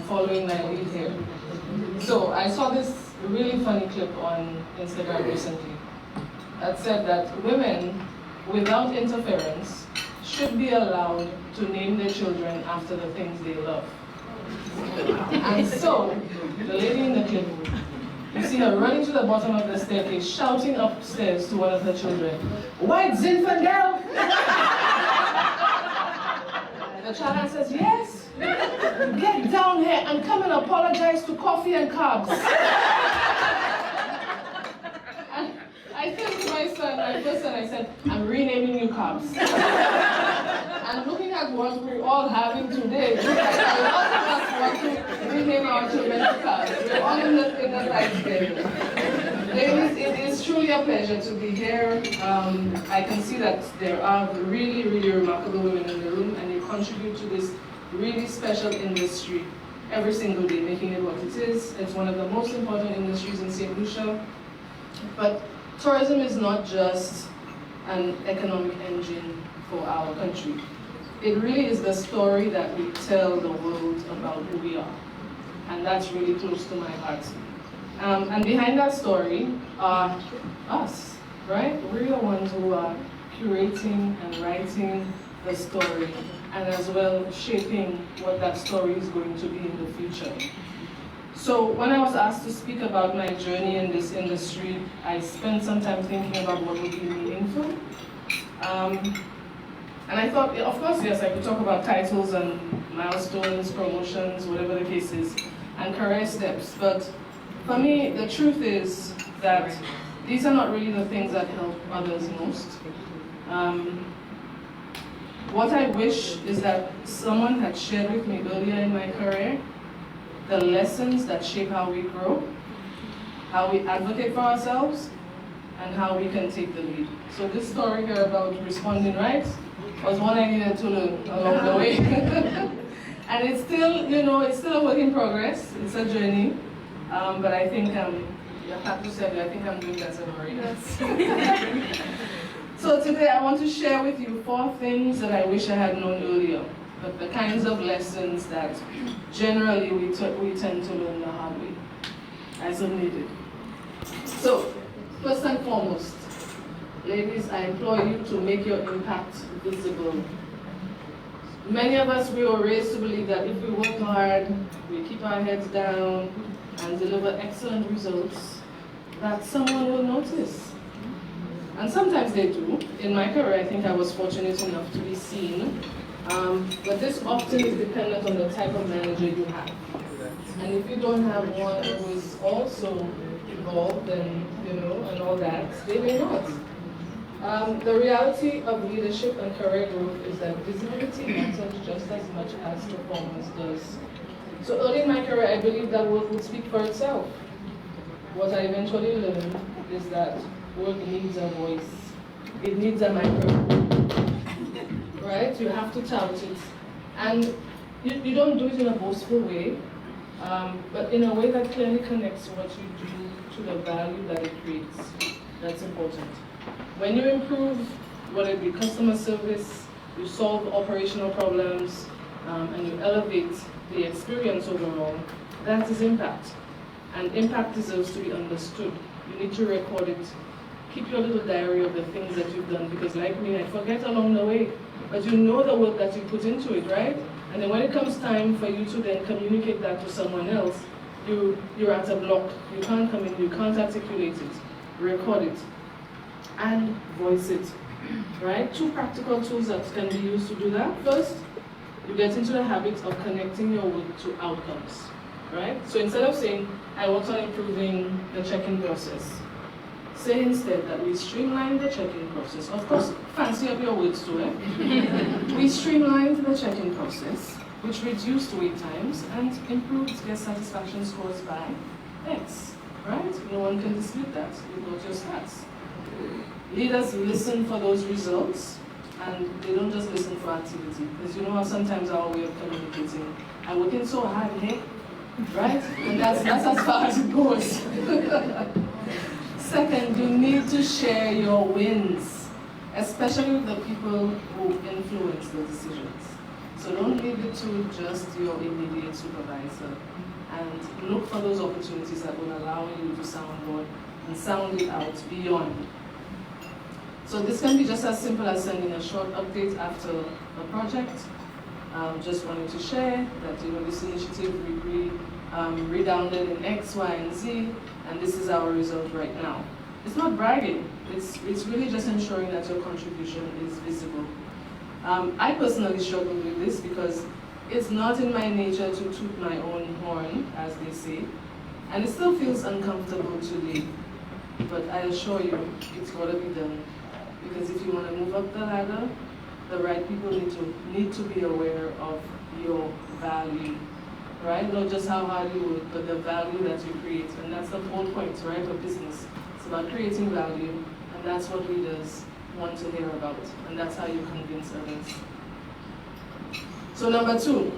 Following my lead here. So I saw this really funny clip on Instagram recently that said that women, without interference, should be allowed to name their children after the things they love. And so, the lady in the clip, you see her running to the bottom of the staircase, shouting upstairs to one of her children, "White Zinfandel!" The child says, "Yes, get down here and come and apologize to Coffee and Carbs." I said to my son, my first son, I said, "I'm renaming you Carbs." And looking at what we're all having today, a lot of us want to rename our children to Carbs. We're all in the right together. Ladies, it is truly a pleasure to be here. I can see that there are really, really remarkable women in the room, and you contribute to this really special industry every single day, making it what it is. It's one of the most important industries in Saint Lucia. But tourism is not just an economic engine for our country. It really is the story that we tell the world about who we are. And that's really close to my heart. And behind that story are us, right? We're the ones who are curating and writing the story, and as well shaping what that story is going to be in the future. So when I was asked to speak about my journey in this industry, I spent some time thinking about what would be meaningful. And I thought, of course, yes, I could talk about titles and milestones, promotions, whatever the case is, and career steps. But for me, the truth is that these are not really the things that help others most. What I wish is that someone had shared with me earlier in my career the lessons that shape how we grow, how we advocate for ourselves, and how we can take the lead. So this story here about responding right was one I needed to learn along the way. And it's still, you know, it's still a work in progress. It's a journey. But I think, you have to say, I think I'm doing better already. So today I want to share with you 4 things that I wish I had known earlier, but the kinds of lessons that generally we tend to learn the hard way, as needed. So, first and foremost, ladies, I implore you to make your impact visible. Many of us, we were raised to believe that if we work hard, we keep our heads down, and deliver excellent results, that someone will notice. And sometimes they do. In my career, I think I was fortunate enough to be seen. But this often is dependent on the type of manager you have. And if you don't have one who is also involved and, you know, and all that, they may not. The reality of leadership and career growth is that visibility matters just as much as performance does. So early in my career, I believed that work would speak for itself. What I eventually learned is that work needs a voice. It needs a microphone, right? You have to tout it. And you don't do it in a boastful way, but in a way that clearly connects what you do to the value that it creates. That's important. When you improve, whether it be customer service, you solve operational problems, and you elevate the experience overall, that is impact. And impact deserves to be understood. You need to record it keep your little diary of the things that you've done, because like me, I forget along the way. But you know the work that you put into it, right? And then when it comes time for you to then communicate that to someone else, you're at a block. You can't come in, you can't articulate it, record it, and voice it, right? 2 practical tools that can be used to do that. First, you get into the habit of connecting your work to outcomes, right? So instead of saying, I worked on improving the check-in process, say instead that we streamlined the check-in process. Of course, fancy up your words to it. We streamlined the check-in process, which reduced wait times and improved guest satisfaction scores by X, right? No one can dispute that. You got your stats. Leaders listen for those results, and they don't just listen for activity. Because you know how sometimes our way of communicating, I'm working so hard, hey? Right? And that's as far as it goes. Second, you need to share your wins, especially with the people who influence the decisions. So don't leave it to just your immediate supervisor, and look for those opportunities that will allow you to soundboard and sound it out beyond. So this can be just as simple as sending a short update after a project. Just wanting to share that this initiative redounded in X, Y, and Z, and this is our result right now. It's not bragging. It's really just ensuring that your contribution is visible. I personally struggle with this because it's not in my nature to toot my own horn, as they say, and it still feels uncomfortable to lead. But I assure you, it's got to be done. Because if you want to move up the ladder, the right people need to be aware of your value, right? Not just how hard you work, but the value that you create. And that's the whole point, right, of business. It's about creating value, and that's what leaders want to hear about. And that's how you convince others. So number 2,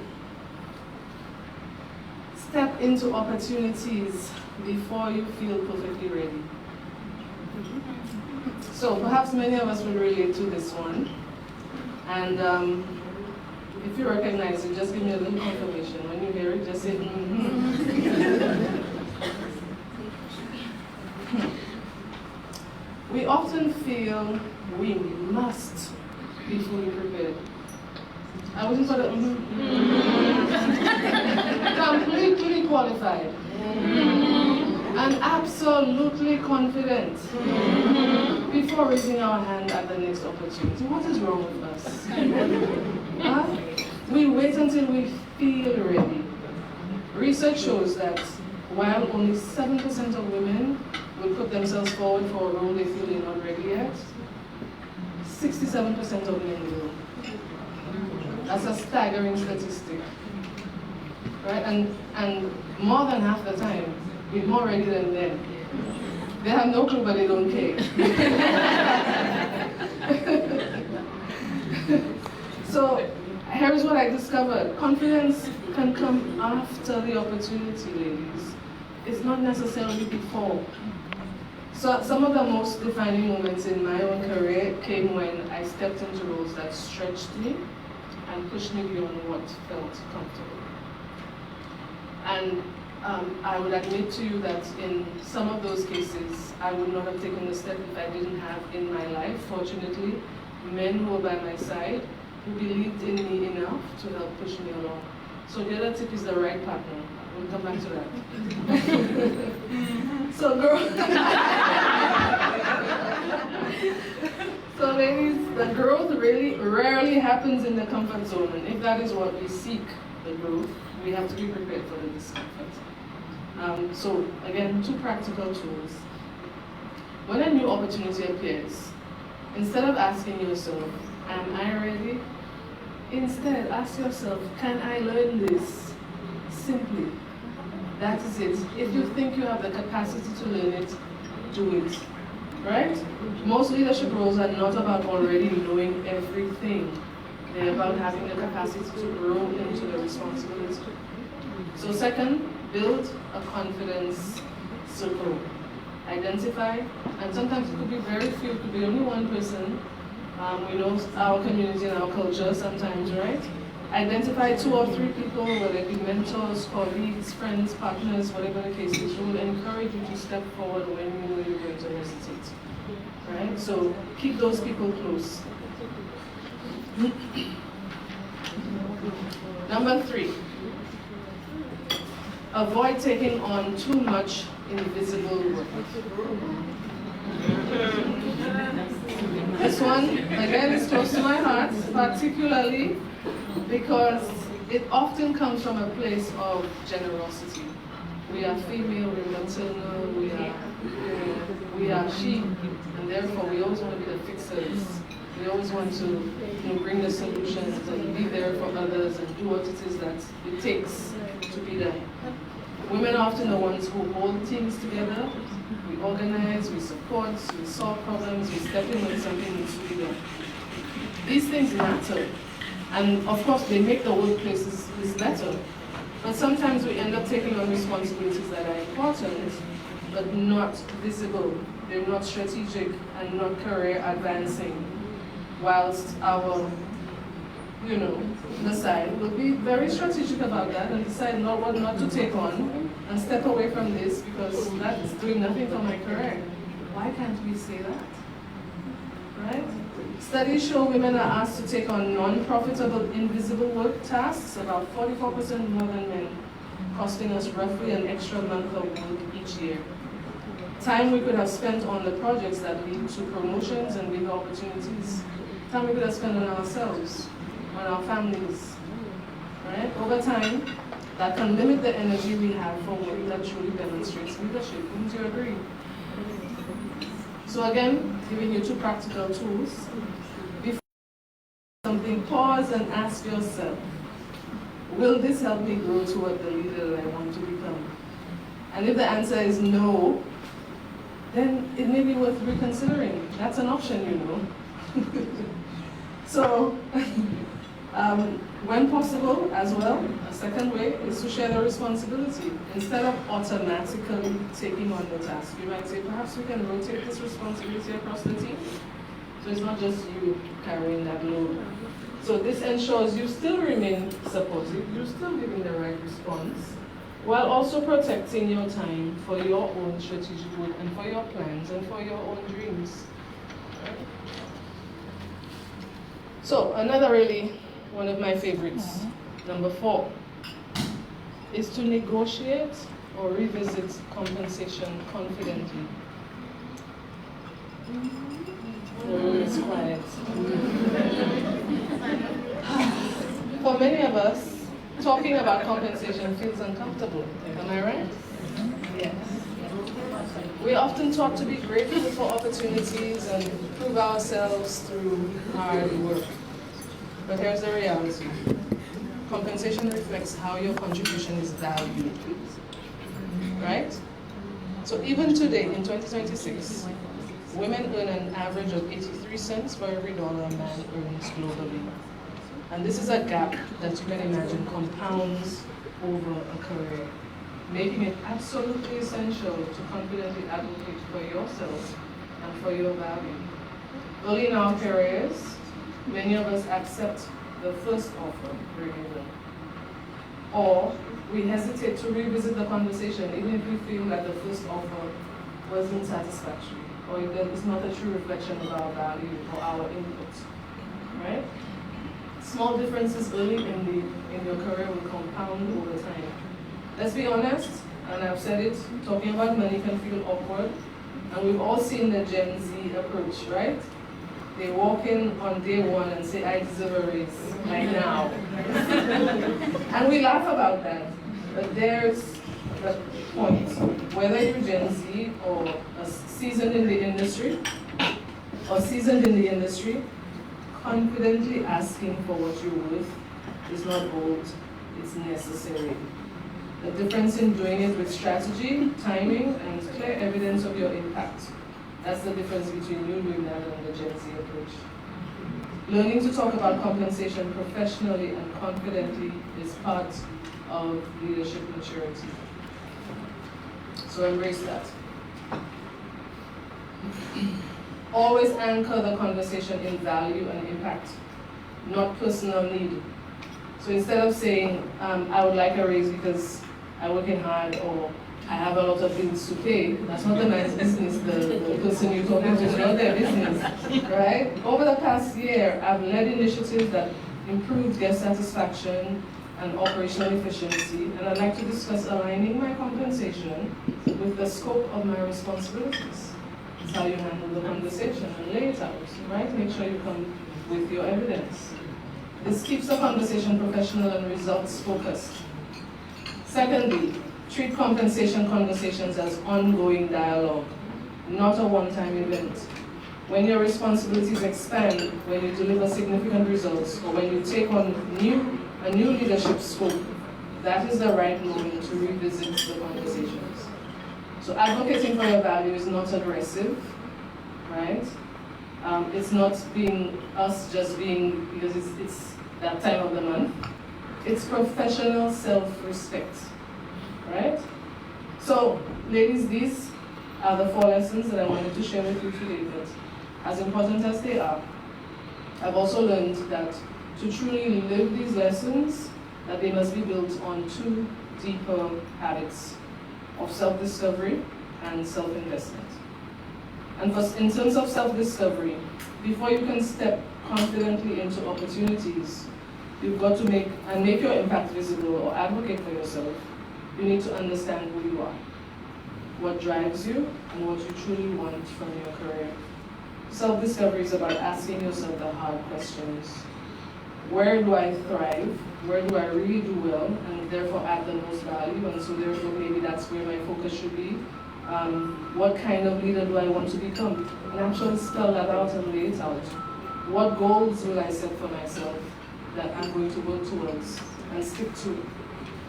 step into opportunities before you feel perfectly ready. So perhaps many of us will relate to this one. And if you recognize it, just give me a little confirmation. When you hear it, just say, We often feel we must be fully prepared. I wasn't sort of completely qualified and absolutely confident before raising our hand at the next opportunity. What is wrong with us? Huh? We wait until we feel ready. Research shows that while only 7% of women will put themselves forward for a role they feel they're not ready yet, 67% of men will. That's a staggering statistic. Right? And more than half the time, we're more ready than them. They have no clue, but they don't care. So here's what I discovered. Confidence can come after the opportunity, ladies. It's not necessarily before. So some of the most defining moments in my own career came when I stepped into roles that stretched me and pushed me beyond what felt comfortable. And I would admit to you that in some of those cases, I would not have taken the step if I didn't have in my life, fortunately, men who were by my side who believed in me enough to help push me along. So the other tip is the right partner. We'll come back to that. So ladies, the growth really rarely happens in the comfort zone. And if that is what we seek, the growth, we have to be prepared for the discomfort. So again, 2 practical tools. When a new opportunity appears, instead of asking yourself, am I ready? Instead, ask yourself, can I learn this? Simply. That is it. If you think you have the capacity to learn it, do it. Right? Most leadership roles are not about already knowing everything. They're about having the capacity to grow into the responsibility. So second, build a confidence circle. Identify, and sometimes it could be very few, it could be only one person. We know our community and our culture sometimes, right? Identify 2 or 3 people, whether it be mentors, colleagues, friends, partners, whatever the case is, who will encourage you to step forward when you know you're going to hesitate. right? So keep those people close. Number 3, avoid taking on too much invisible work. This one, again, is close to my heart, particularly because it often comes from a place of generosity. We are female, we're maternal, we are sheep, and therefore we always want to be the fixers. We always want to bring the solutions and be there for others and do what it is that it takes to be there. Women are often the ones who hold things together. We organize, we support, we solve problems, we step in when something needs to be done. These things matter. And of course, they make the workplaces better. But sometimes we end up taking on responsibilities that are important, but not visible. They're not strategic and not career advancing. Whilst our, the side will be very strategic about that and decide what not to take on and step away from this because that is doing nothing for my career. Why can't we say that? Right? Studies show women are asked to take on non-profitable, invisible work tasks, about 44% more than men, costing us roughly an extra month of work each year. Time we could have spent on the projects that lead to promotions and bigger opportunities. Time we could have spent on ourselves, on our families, right? Over time, that can limit the energy we have for work that truly demonstrates leadership. Wouldn't you agree? So again, giving you 2 practical tools. Before something, pause and ask yourself, will this help me grow toward the leader that I want to become? And if the answer is no, then it may be worth reconsidering. That's an option, So, when possible as well, a second way is to share the responsibility. Instead of automatically taking on the task, you might say, perhaps we can rotate this responsibility across the team. So it's not just you carrying that load. So this ensures you still remain supportive, you're still giving the right response, while also protecting your time for your own strategic work and for your plans and for your own dreams. So another really one of my favorites, number 4, is to negotiate or revisit compensation confidently. The room is quiet. For many of us, talking about compensation feels uncomfortable. Am I right? Yes. We often talk to be grateful for opportunities and prove ourselves through hard work. But here's the reality. Compensation reflects how your contribution is valued. Right? So even today, in 2026, women earn an average of 83 cents for every dollar a man earns globally. And this is a gap that you can imagine compounds over a career, making it absolutely essential to confidently advocate for yourself and for your value. Early in our careers, many of us accept the first offer we're given, or we hesitate to revisit the conversation even if we feel that the first offer wasn't satisfactory, or if that is not a true reflection of our value or our input, right? Small differences early in your career will compound over time. Let's be honest, and I've said it, talking about money can feel awkward, and we've all seen the Gen Z approach, right? They walk in on day 1 and say, I deserve a raise, like now. And we laugh about that, but there's the point. Whether you're Gen Z or seasoned in the industry, confidently asking for what you're worth is not bold, it's necessary. The difference in doing it with strategy, timing, and clear evidence of your impact. That's the difference between you doing that and the Gen Z approach. Learning to talk about compensation professionally and confidently is part of leadership maturity. So embrace that. Always anchor the conversation in value and impact, not personal need. So instead of saying, I would like a raise because I'm working hard, or I have a lot of bills to pay. That's not the man's business, the person you're talking to is not their business, right? Over the past year, I've led initiatives that improved guest satisfaction and operational efficiency, and I'd like to discuss aligning my compensation with the scope of my responsibilities. It's how you handle the conversation and lay it out, right? Make sure you come with your evidence. This keeps the conversation professional and results focused. Secondly, treat compensation conversations as ongoing dialogue, not a one-time event. When your responsibilities expand, when you deliver significant results, or when you take on a new leadership scope, that is the right moment to revisit the conversations. So advocating for your value is not aggressive, right? It's not just being, because it's that time of the month. It's professional self-respect, right? So, ladies, these are the 4 lessons that I wanted to share with you today, but as important as they are, I've also learned that to truly live these lessons, that they must be built on 2 deeper habits of self-discovery and self-investment. And in terms of self-discovery, before you can step confidently into opportunities, you've got to make your impact visible or advocate for yourself. You need to understand who you are, what drives you, and what you truly want from your career. Self-discovery is about asking yourself the hard questions. Where do I thrive? Where do I really do well, and therefore add the most value? And so therefore maybe that's where my focus should be. What kind of leader do I want to become? And actually spell that out and lay it out. What goals will I set for myself that I'm going to work towards and stick to?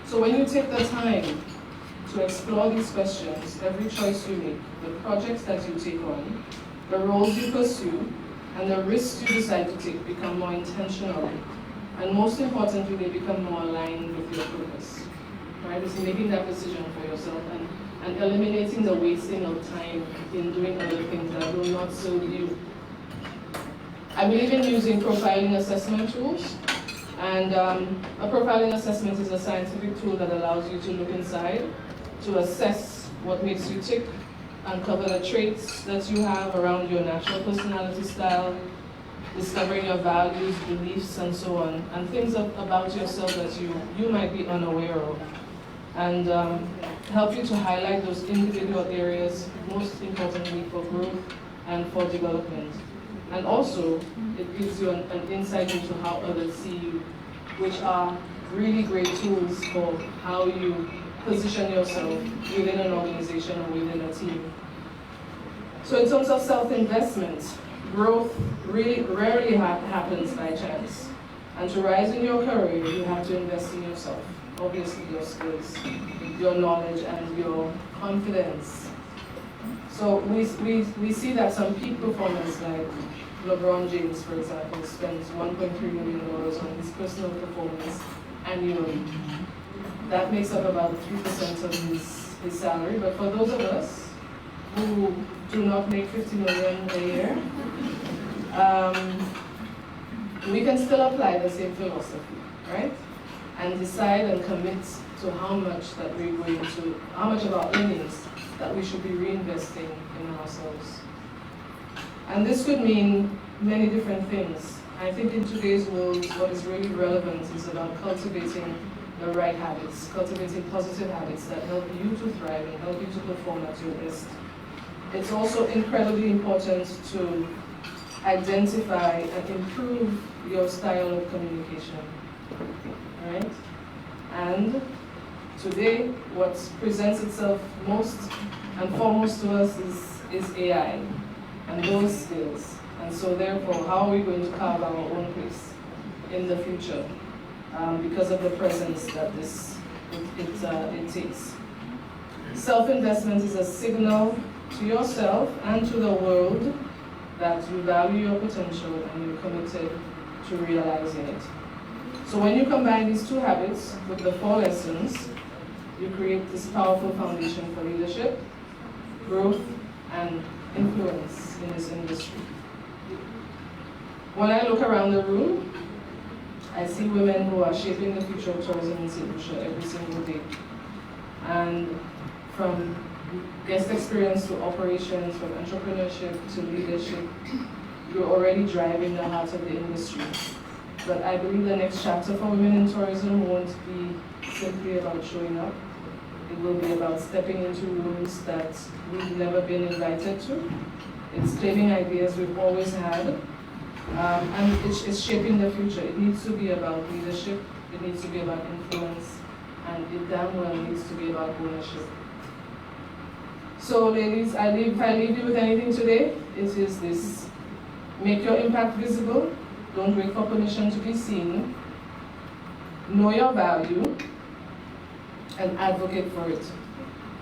So when you take the time to explore these questions, every choice you make, the projects that you take on, the roles you pursue, and the risks you decide to take become more intentional. And most importantly, they become more aligned with your purpose. Right? It's making that decision for yourself and eliminating the wasting of time in doing other things that will not serve you. I believe in using profiling assessment tools. And a profiling assessment is a scientific tool that allows you to look inside, to assess what makes you tick, uncover the traits that you have around your natural personality style, discovering your values, beliefs, and so on, and things about yourself that you might be unaware of, and help you to highlight those individual areas, most importantly for growth and for development. And also, it gives you an insight into how others see you, which are really great tools for how you position yourself within an organization or within a team. So in terms of self-investment, growth really rarely happens by chance. And to rise in your career, you have to invest in yourself. Obviously, your skills, your knowledge, and your confidence. So we see that some peak performers like LeBron James, for example, spends $1.3 million on his personal performance annually. That makes up about 3% of his salary. But for those of us who do not make $50 million a year, we can still apply the same philosophy, right? And decide and commit to how much of our earnings that we should be reinvesting in ourselves. And this could mean many different things. I think in today's world, what is really relevant is about cultivating the right habits, cultivating positive habits that help you to thrive and help you to perform at your best. It's also incredibly important to identify and improve your style of communication, right? And today, what presents itself most and foremost to us is AI and those skills. And so therefore, how are we going to carve our own place in the future because of the presence that it takes? Self-investment is a signal to yourself and to the world that you value your potential and you're committed to realizing it. So when you combine these 2 habits with the 4 lessons, you create this powerful foundation for leadership, growth, and influence in this industry. When I look around the room, I see women who are shaping the future of tourism in Saint Lucia every single day. And from guest experience to operations, from entrepreneurship to leadership. You're already driving the heart of the industry. But I believe the next chapter for women in tourism won't be simply about showing up. It will be about stepping into rooms that we've never been invited to. It's claiming ideas we've always had, and it's shaping the future. It needs to be about leadership, it needs to be about influence, and it damn well needs to be about ownership. So ladies, if I leave you with anything today, it is this. Make your impact visible, don't wait for permission to be seen, know your value, and advocate for it.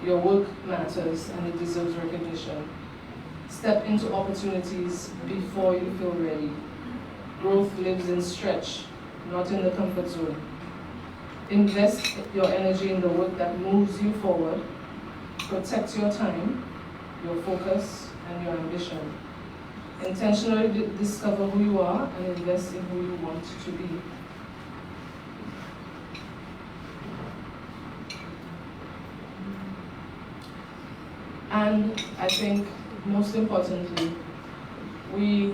Your work matters and it deserves recognition. Step into opportunities before you feel ready. Growth lives in stretch, not in the comfort zone. Invest your energy in the work that moves you forward. Protect your time, your focus, and your ambition. Intentionally discover who you are and invest in who you want to be. And I think, most importantly, we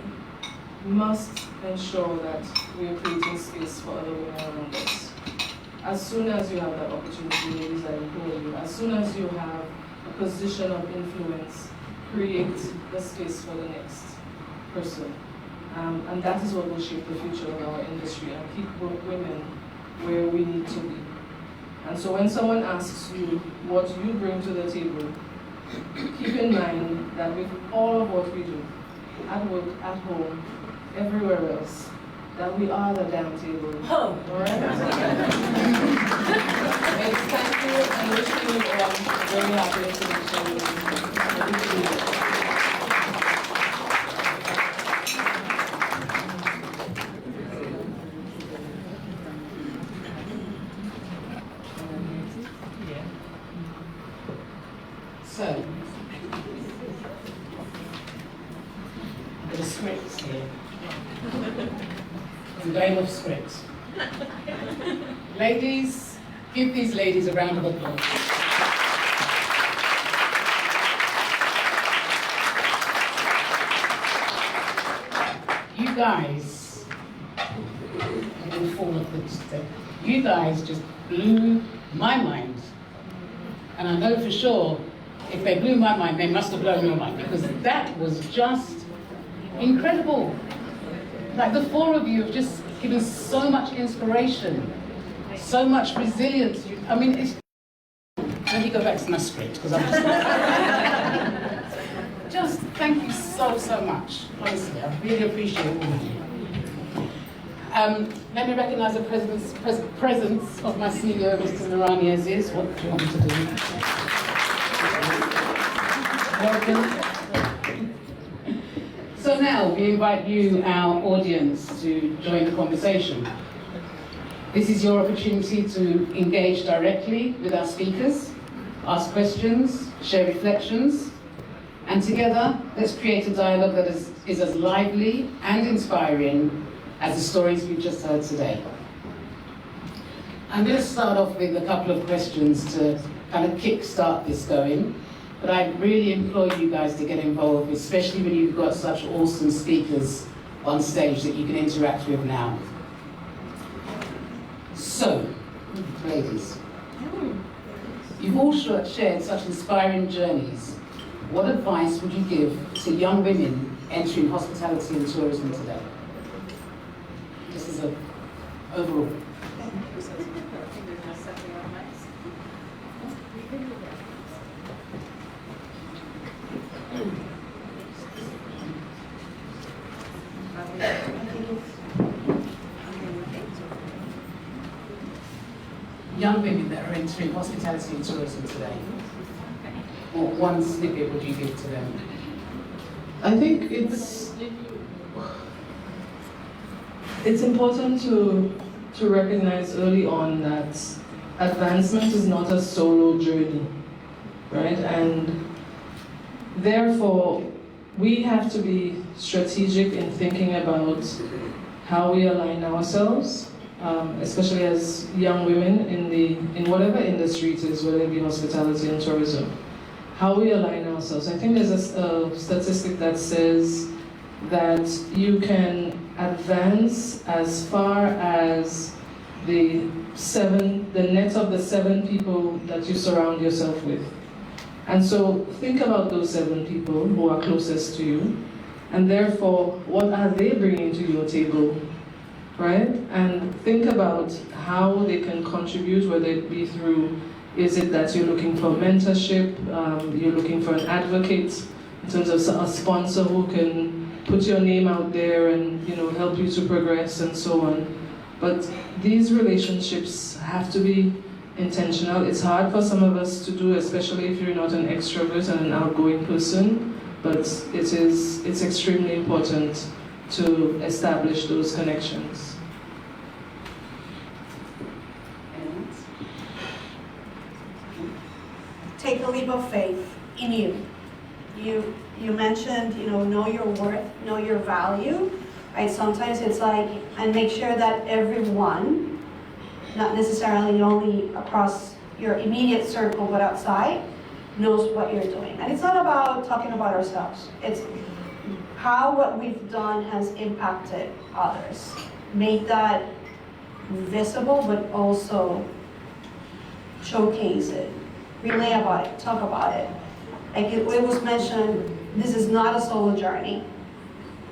must ensure that we are creating space for other women around us. As soon as you have that opportunity, ladies, I implore you, as soon as you have a position of influence, create the space for the next person. And that is what will shape the future of our industry and keep women where we need to be. And so when someone asks you what you bring to the table, keep in mind that with all of what we do, at work, at home, everywhere else, that we are the damn table. All right? Thank you, and wishing you all very happy to So, the scripts here. The game of scripts. Ladies, give these ladies a round of applause. You guys, I'm going to fall off the step. You guys just blew my mind. And I know for sure, if they blew my mind, they must have blown your mind, because that was just incredible. Like, the four of you have just given so much inspiration, so much resilience. I mean, it's... Let me go back to my script, because I'm just thank you so, so much. Honestly, I really appreciate all of you. Let me recognize the presence of my CEO, Mr. Narani Aziz. What do you want me to do? Welcome. So now we invite you, our audience, to join the conversation. This is your opportunity to engage directly with our speakers, ask questions, share reflections, and together, let's create a dialogue that is as lively and inspiring as the stories we've just heard today. I'm going to start off with a couple of questions to kind of kick-start this going, but I really implore you guys to get involved, especially when you've got such awesome speakers on stage that you can interact with now. So, ladies, you've all shared such inspiring journeys. What advice would you give to young women entering hospitality and tourism today? This is overall. Young women that are entering hospitality and tourism today, what one snippet would you give to them? I think it's important to recognize early on that advancement is not a solo journey, right? And therefore, we have to be strategic in thinking about how we align ourselves especially as young women in whatever industry it is, whether it be hospitality and tourism. How we align ourselves. I think there's a statistic that says that you can advance as far as the net of the 7 people that you surround yourself with. And so think about those 7 people who are closest to you, and therefore, what are they bringing to your table, right? And think about how they can contribute, whether it be through, is it that you're looking for mentorship, you're looking for an advocate, in terms of a sponsor who can put your name out there and help you to progress and so on. But these relationships have to be intentional. It's hard for some of us to do, especially if you're not an extrovert and an outgoing person, but it's extremely important to establish those connections. Take a leap of faith in you. You mentioned, know your worth, know your value. Right? Sometimes it's like, and make sure that everyone, not necessarily only across your immediate circle, but outside, knows what you're doing. And it's not about talking about ourselves. It's how what we've done has impacted others. Make that visible, but also showcase it. Relay about it, talk about it. Like it was mentioned, this is not a solo journey.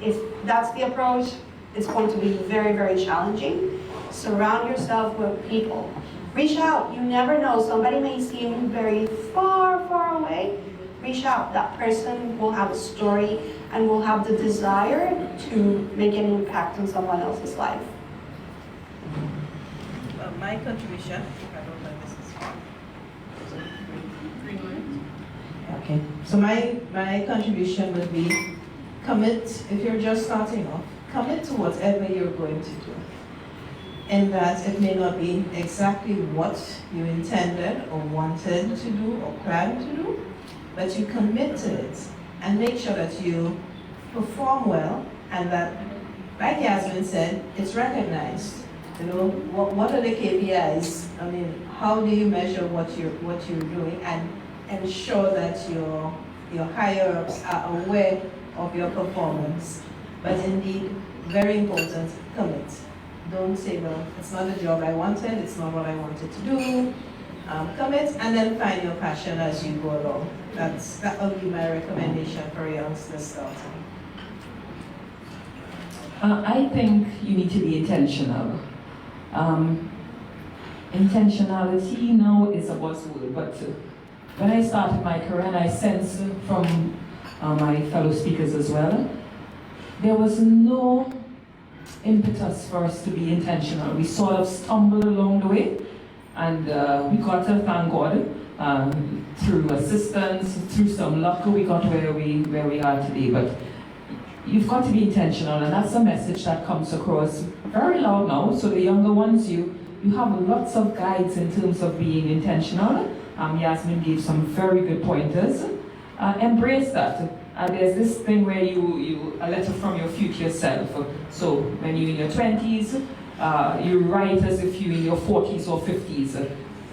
If that's the approach, it's going to be very, very challenging. Surround yourself with people. Reach out. You never know. Somebody may seem very far, far away. Reach out. That person will have a story and will have the desire to make an impact on someone else's life. My contribution, okay. So my contribution would be commit, if you're just starting off, commit to whatever you're going to do. And that it may not be exactly what you intended or wanted to do or planned to do, but you commit to it and make sure that you perform well and that, like Yasmin said, it's recognized. What are the KPIs? I mean, how do you measure what you're doing and ensure that your higher-ups are aware of your performance? But indeed, very important, commit. Don't say, well, it's not the job I wanted, it's not what I wanted to do. Commit and then find your passion as you go along. That will be my recommendation for youngsters starting. I think you need to be intentional. Intentionality now is a buzzword, but when I started my career, and I sense from my fellow speakers as well, there was no impetus for us to be intentional. We sort of stumbled along the way, and we got to thank God through assistance, through some luck, we got where we are today. But you've got to be intentional, and that's a message that comes across very loud now. So the younger ones, you have lots of guides in terms of being intentional. Yasmin gave some very good pointers. Embrace that. There's this thing where a letter from your future self. So when you're in your 20s, you write as if you're in your 40s or 50s,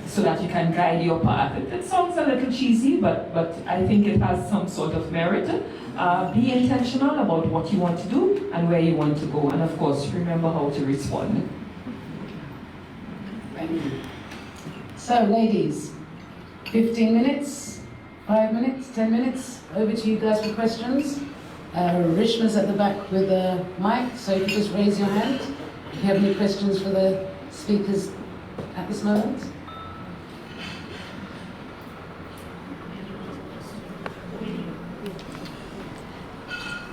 so that you can guide your path. It sounds a little cheesy, but I think it has some sort of merit. Be intentional about what you want to do and where you want to go, and of course, remember how to respond. Thank you. So, ladies, 15 minutes, 5 minutes, 10 minutes, over to you guys for questions. Rishma's at the back with a mic, so you can just raise your hand if you have any questions for the speakers at this moment.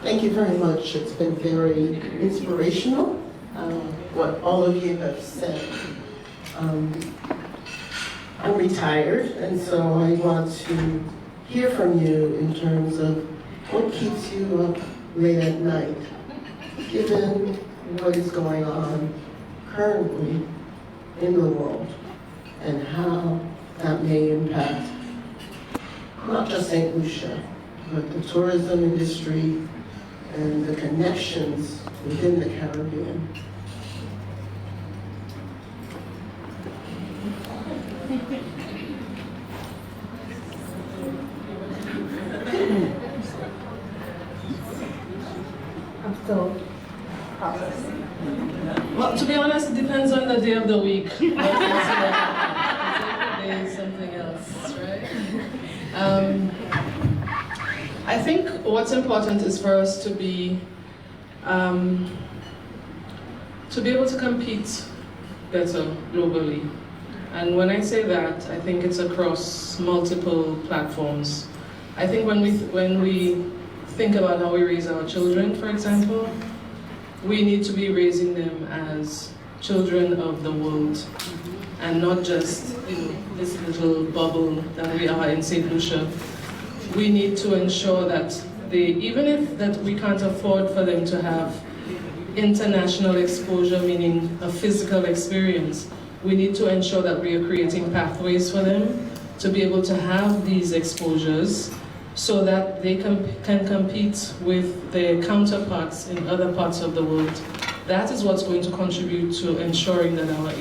Thank you very much. It's been very inspirational, what all of you have said. I'm retired, and so I want to hear from you in terms of what keeps you up late at night, given what is going on currently in the world, and how that may impact not just Saint Lucia, but the tourism industry and the connections within the Caribbean. I'm still processing. Well, to be honest, it depends on the day of the week. Every day is something else, right? I think what's important is for us to be able to compete better globally. And when I say that, I think it's across multiple platforms. I think when we think about how we raise our children, for example, we need to be raising them as children of the world, and not just this little bubble that we are in Saint Lucia. We need to ensure that even if that we can't afford for them to have international exposure, meaning a physical experience, we need to ensure that we are creating pathways for them to be able to have these exposures so that they can compete with their counterparts in other parts of the world. That is what's going to contribute to ensuring that our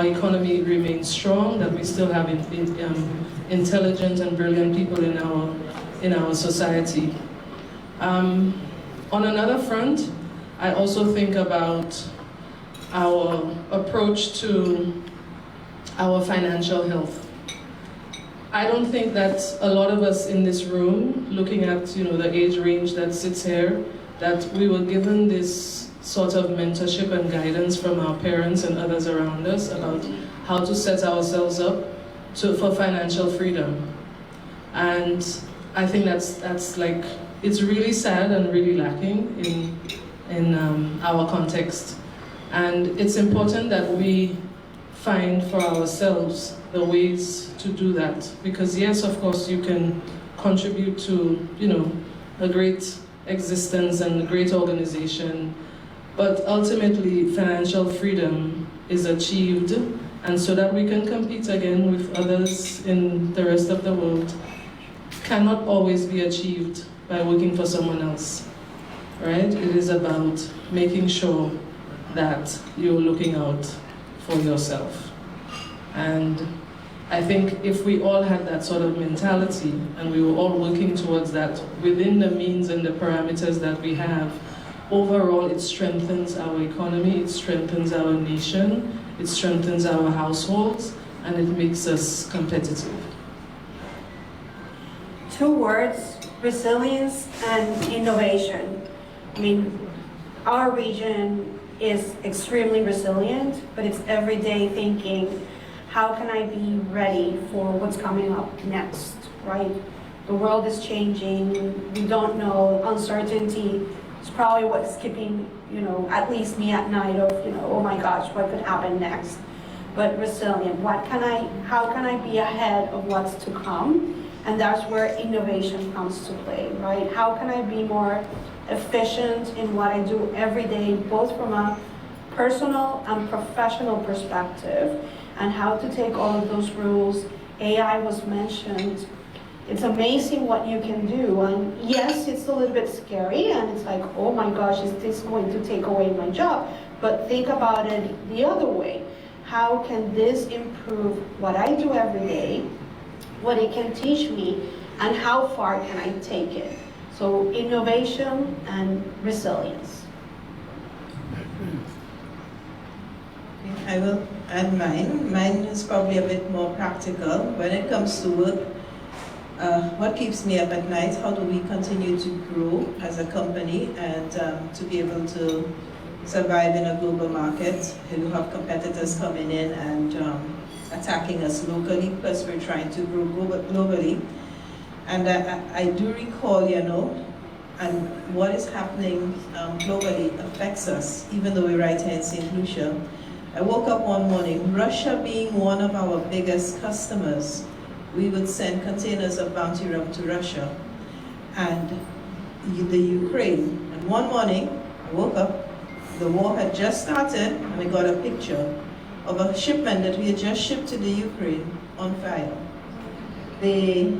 economy remains strong, that we still have intelligent and brilliant people in our society. On another front, I also think about our approach to our financial health. I don't think that a lot of us in this room, looking at the age range that sits here, that we were given this sort of mentorship and guidance from our parents and others around us about how to set ourselves up for financial freedom. And I think that's like, it's really sad and really lacking in our context. And it's important that we find for ourselves the ways to do that. Because yes, of course, you can contribute to, a great existence and a great organization, but ultimately financial freedom is achieved, and so that we can compete again with others in the rest of the world cannot always be achieved by working for someone else, right? It is about making sure that you're looking out for yourself. And I think if we all had that sort of mentality and we were all working towards that within the means and the parameters that we have, overall it strengthens our economy, it strengthens our nation, it strengthens our households, and it makes us competitive. 2 words, resilience and innovation. I mean, our region is extremely resilient, but it's everyday thinking, how can I be ready for what's coming up next, right? The world is changing, we don't know, uncertainty is probably what's keeping, at least me at night of, oh my gosh, what could happen next? But resilient, how can I be ahead of what's to come? And that's where innovation comes to play, right? How can I be more efficient in what I do every day, both from a personal and professional perspective, and how to take all of those rules. AI was mentioned. It's amazing what you can do, and yes, it's a little bit scary, and it's like, oh my gosh, is this going to take away my job? But think about it the other way. How can this improve what I do every day, what it can teach me, and how far can I take it? So innovation and resilience. I will add mine. Mine is probably a bit more practical. When it comes to work, what keeps me up at night? How do we continue to grow as a company and to be able to survive in a global market? You have competitors coming in and attacking us locally, plus we're trying to grow globally. And I do recall, and what is happening globally affects us, even though we're right here in Saint Lucia. I woke up one morning, Russia being one of our biggest customers, we would send containers of bounty rum to Russia and the Ukraine. And one morning, I woke up, the war had just started, and I got a picture of a shipment that we had just shipped to the Ukraine on fire. The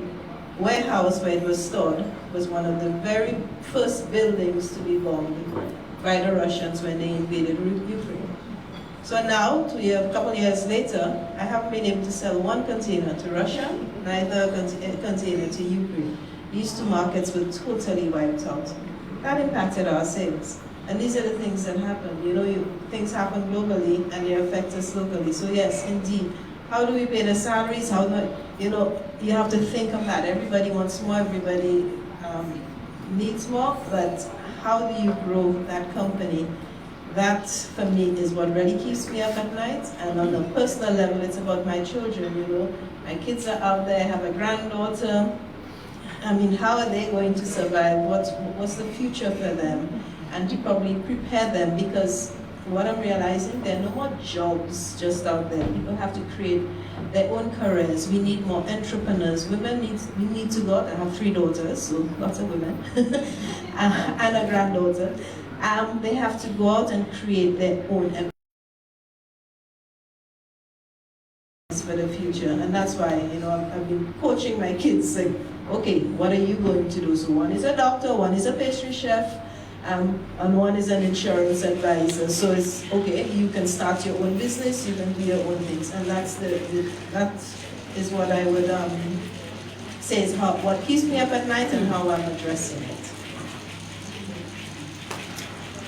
warehouse where it was stored was one of the very first buildings to be bombed by the Russians when they invaded Ukraine. So now, a couple of years later, I haven't been able to sell one container to Russia, neither a container to Ukraine. These two markets were totally wiped out. That impacted our sales. And these are the things that happen. You know, things happen globally and they affect us locally. So yes, indeed. How do we pay the salaries? How do you know, you have to think of that. Everybody wants more, everybody needs more, but how do you grow that company? That, for me, is what really keeps me up at night. And on a personal level, it's about my children, you know. My kids are out there, I have a granddaughter. I mean, how are they going to survive? What's the future for them? And to probably prepare them, because what I'm realizing, there are no more jobs just out there. People have to create their own careers. We need more entrepreneurs. We need to go out. I have 3 daughters, so lots of women, and a granddaughter. They have to go out and create their own for the future. And that's why, you know, I've been coaching my kids, like, okay, what are you going to do? So one is a doctor, one is a pastry chef, and one is an insurance advisor. So it's okay, you can start your own business, you can do your own things. And that is what I would say is what keeps me up at night and how I'm addressing it.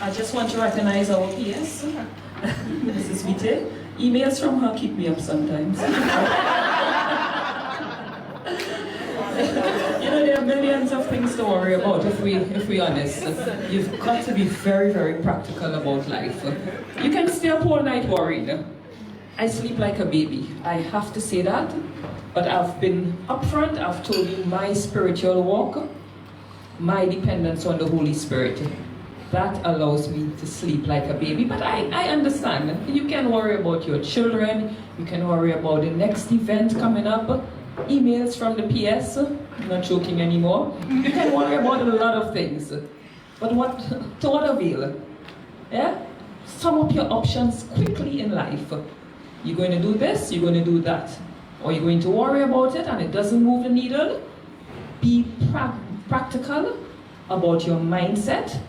I just want to recognize our PS, Mrs. Vite. Emails from her keep me up sometimes. You know, there are millions of things to worry about if we're honest. You've got to be very, very practical about life. You can stay up all night worried. I sleep like a baby. I have to say that. But I've been upfront. I've told you my spiritual walk, my dependence on the Holy Spirit. That allows me to sleep like a baby. But I understand. You can worry about your children. You can worry about the next event coming up. Emails from the PS. I'm not joking anymore. You can worry about a lot of things. But to what avail? Yeah? Sum up your options quickly in life. You're going to do this, you're going to do that. Or you're going to worry about it and it doesn't move the needle. Be practical about your mindset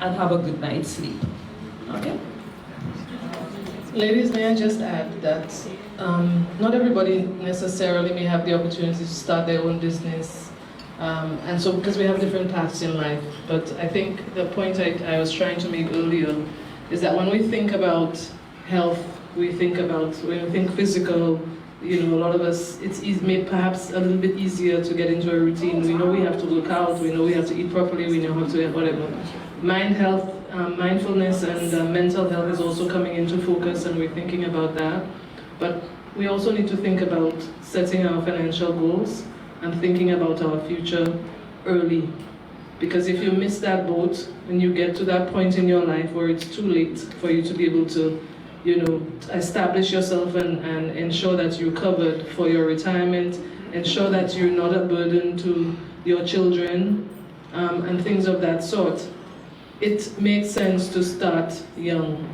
and have a good night's sleep. Okay? Ladies, may I just add that not everybody necessarily may have the opportunity to start their own business. And so, because we have different paths in life. But I think the point I was trying to make earlier is that when we think about health, when we think physical, you know, a lot of us, it's made perhaps a little bit easier to get into a routine. We know we have to work out, we know we have to eat properly, we know how to whatever. Mind health, mindfulness and mental health is also coming into focus, and we're thinking about that. But we also need to think about setting our financial goals and thinking about our future early. Because if you miss that boat, when you get to that point in your life where it's too late for you to be able to, you know, establish yourself and ensure that you're covered for your retirement, ensure that you're not a burden to your children, and things of that sort, it makes sense to start young.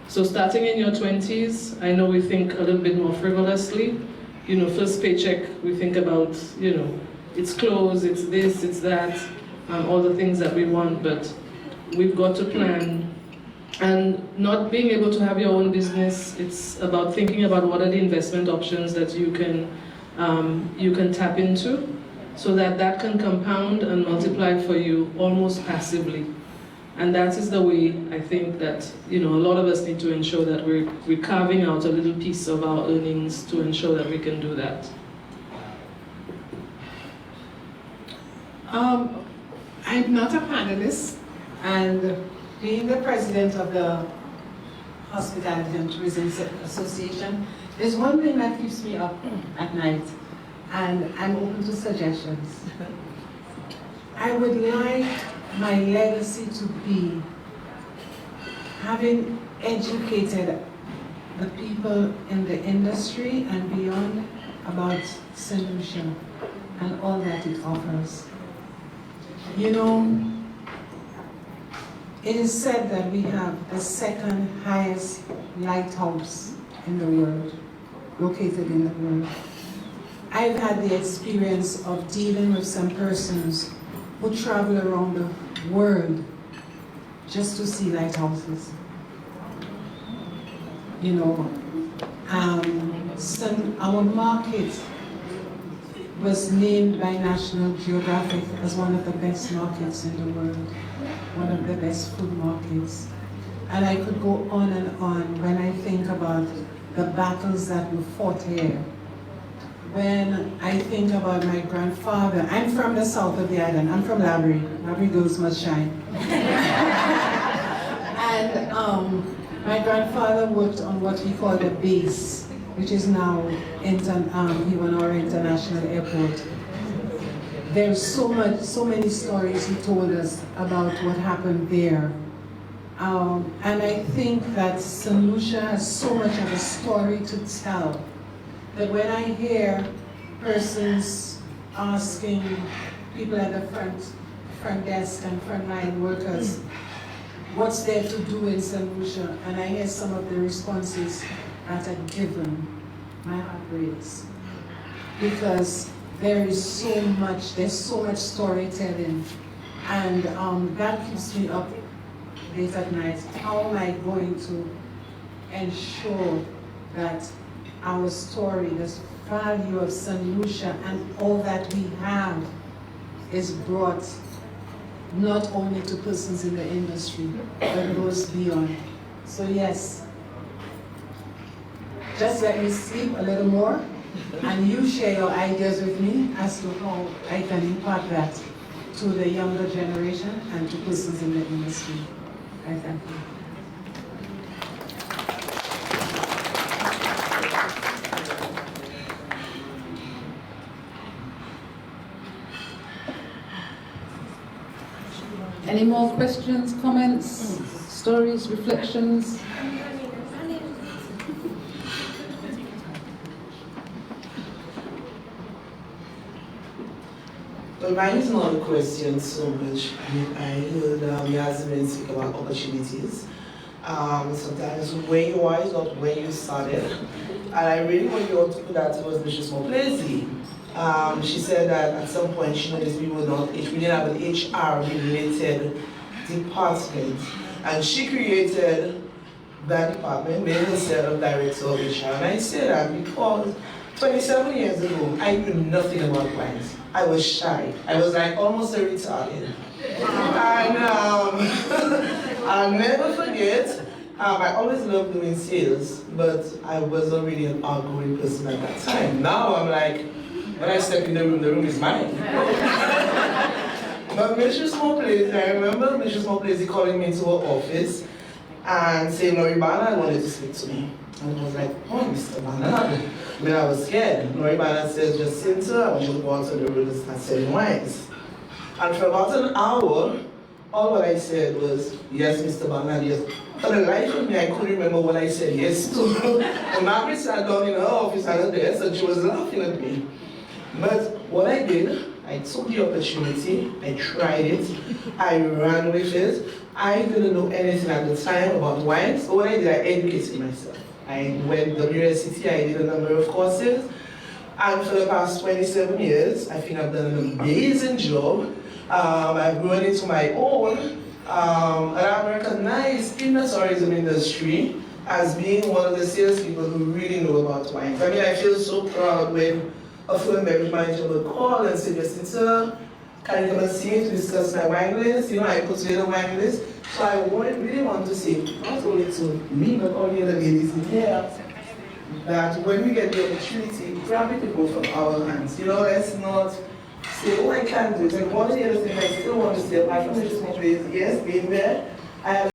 So starting in your 20s, I know we think a little bit more frivolously. You know, first paycheck, we think about, you know, it's clothes, it's this, it's that, all the things that we want, but we've got to plan. And not being able to have your own business, it's about thinking about what are the investment options that you can tap into, so that can compound and multiply for you almost passively. And that is the way I think that, you know, a lot of us need to ensure that we're carving out a little piece of our earnings to ensure that we can do that. I'm not a panelist, and being the president of the Hospitality and Tourism Association, there's one thing that keeps me up at night, and I'm open to suggestions. I would like my legacy to be having educated the people in the industry and beyond about Saint Lucia and all that it offers. You know, it is said that we have the second highest lighthouse in the world, located in the world. I've had the experience of dealing with some persons who travel around the world just to see lighthouses. you know, our market was named by National Geographic as one of the best markets in the world, one of the best food markets. And I could go on and on when I think about the battles that we fought here. When I think about my grandfather, I'm from the south of the island, I'm from Labrie. Labrie girls must shine. And my grandfather worked on what we call the base, which is now Ivanhoe International Airport. There's so many stories he told us about what happened there. And I think that Saint Lucia has so much of a story to tell that when I hear persons asking people at the front desk and frontline workers, what's there to do in Saint Lucia, and I hear some of the responses that are given, my heart breaks. Because there's so much storytelling, and that keeps me up late at night. How am I going to ensure that our story, this value of Saint Lucia and all that we have is brought not only to persons in the industry, but goes beyond. So yes, just let me sleep a little more, and you share your ideas with me as to how I can impart that to the younger generation and to persons in the industry. I thank you. Any more questions, comments, stories, reflections? Well, mine is not a question so much. I heard Yasmin speak about opportunities. Sometimes where you are is not where you started. And I really want you all to put that towards Mrs. Moplezi. She said that at some point she noticed we didn't have an HR-related department. And she created that department, made herself director of HR. And I say that because 27 years ago, I knew nothing about wines. I was shy. I was like almost a retarded. And I'll never forget, I always loved doing sales, but I wasn't really an outgoing person at that time. Now I'm like, when I step in the room is mine. But Mrs. Moplezi, I remember Mrs. Moplezi calling me into her office and saying, Lori Barnard wanted to speak to me. And I was like, oh, Mr. Barnard. I mean, I was scared. Lori Barnard says, Jacinta, I want you to go out to the road and start selling wines. And for about an hour, all what I said was, yes, Mr. Barnard, yes. For the life of me, I couldn't remember what I said yes to. And Margaret sat down in her office at her desk and she was laughing at me. But what I did, I took the opportunity, I tried it, I ran with it. I didn't know anything at the time about wine, so what I did, I educated myself. I went to WSCT, I did a number of courses, and for the past 27 years, I think I've done an amazing job. I've grown into my own, and I'm recognized in the tourism industry as being one of the salespeople who really know about wines. I mean, I feel so proud when a food and beverage manager will call and say, Jacinta, can you come and see me to discuss my wine list? You know, I put together a wine list. So I really want to say, not only to me, but all the other ladies in here, that when we get the opportunity, grab it to go from our hands. You know, let's not say, oh, I can't do it. Like one of the other things I still want to say, apart from this place, yes, being there, I have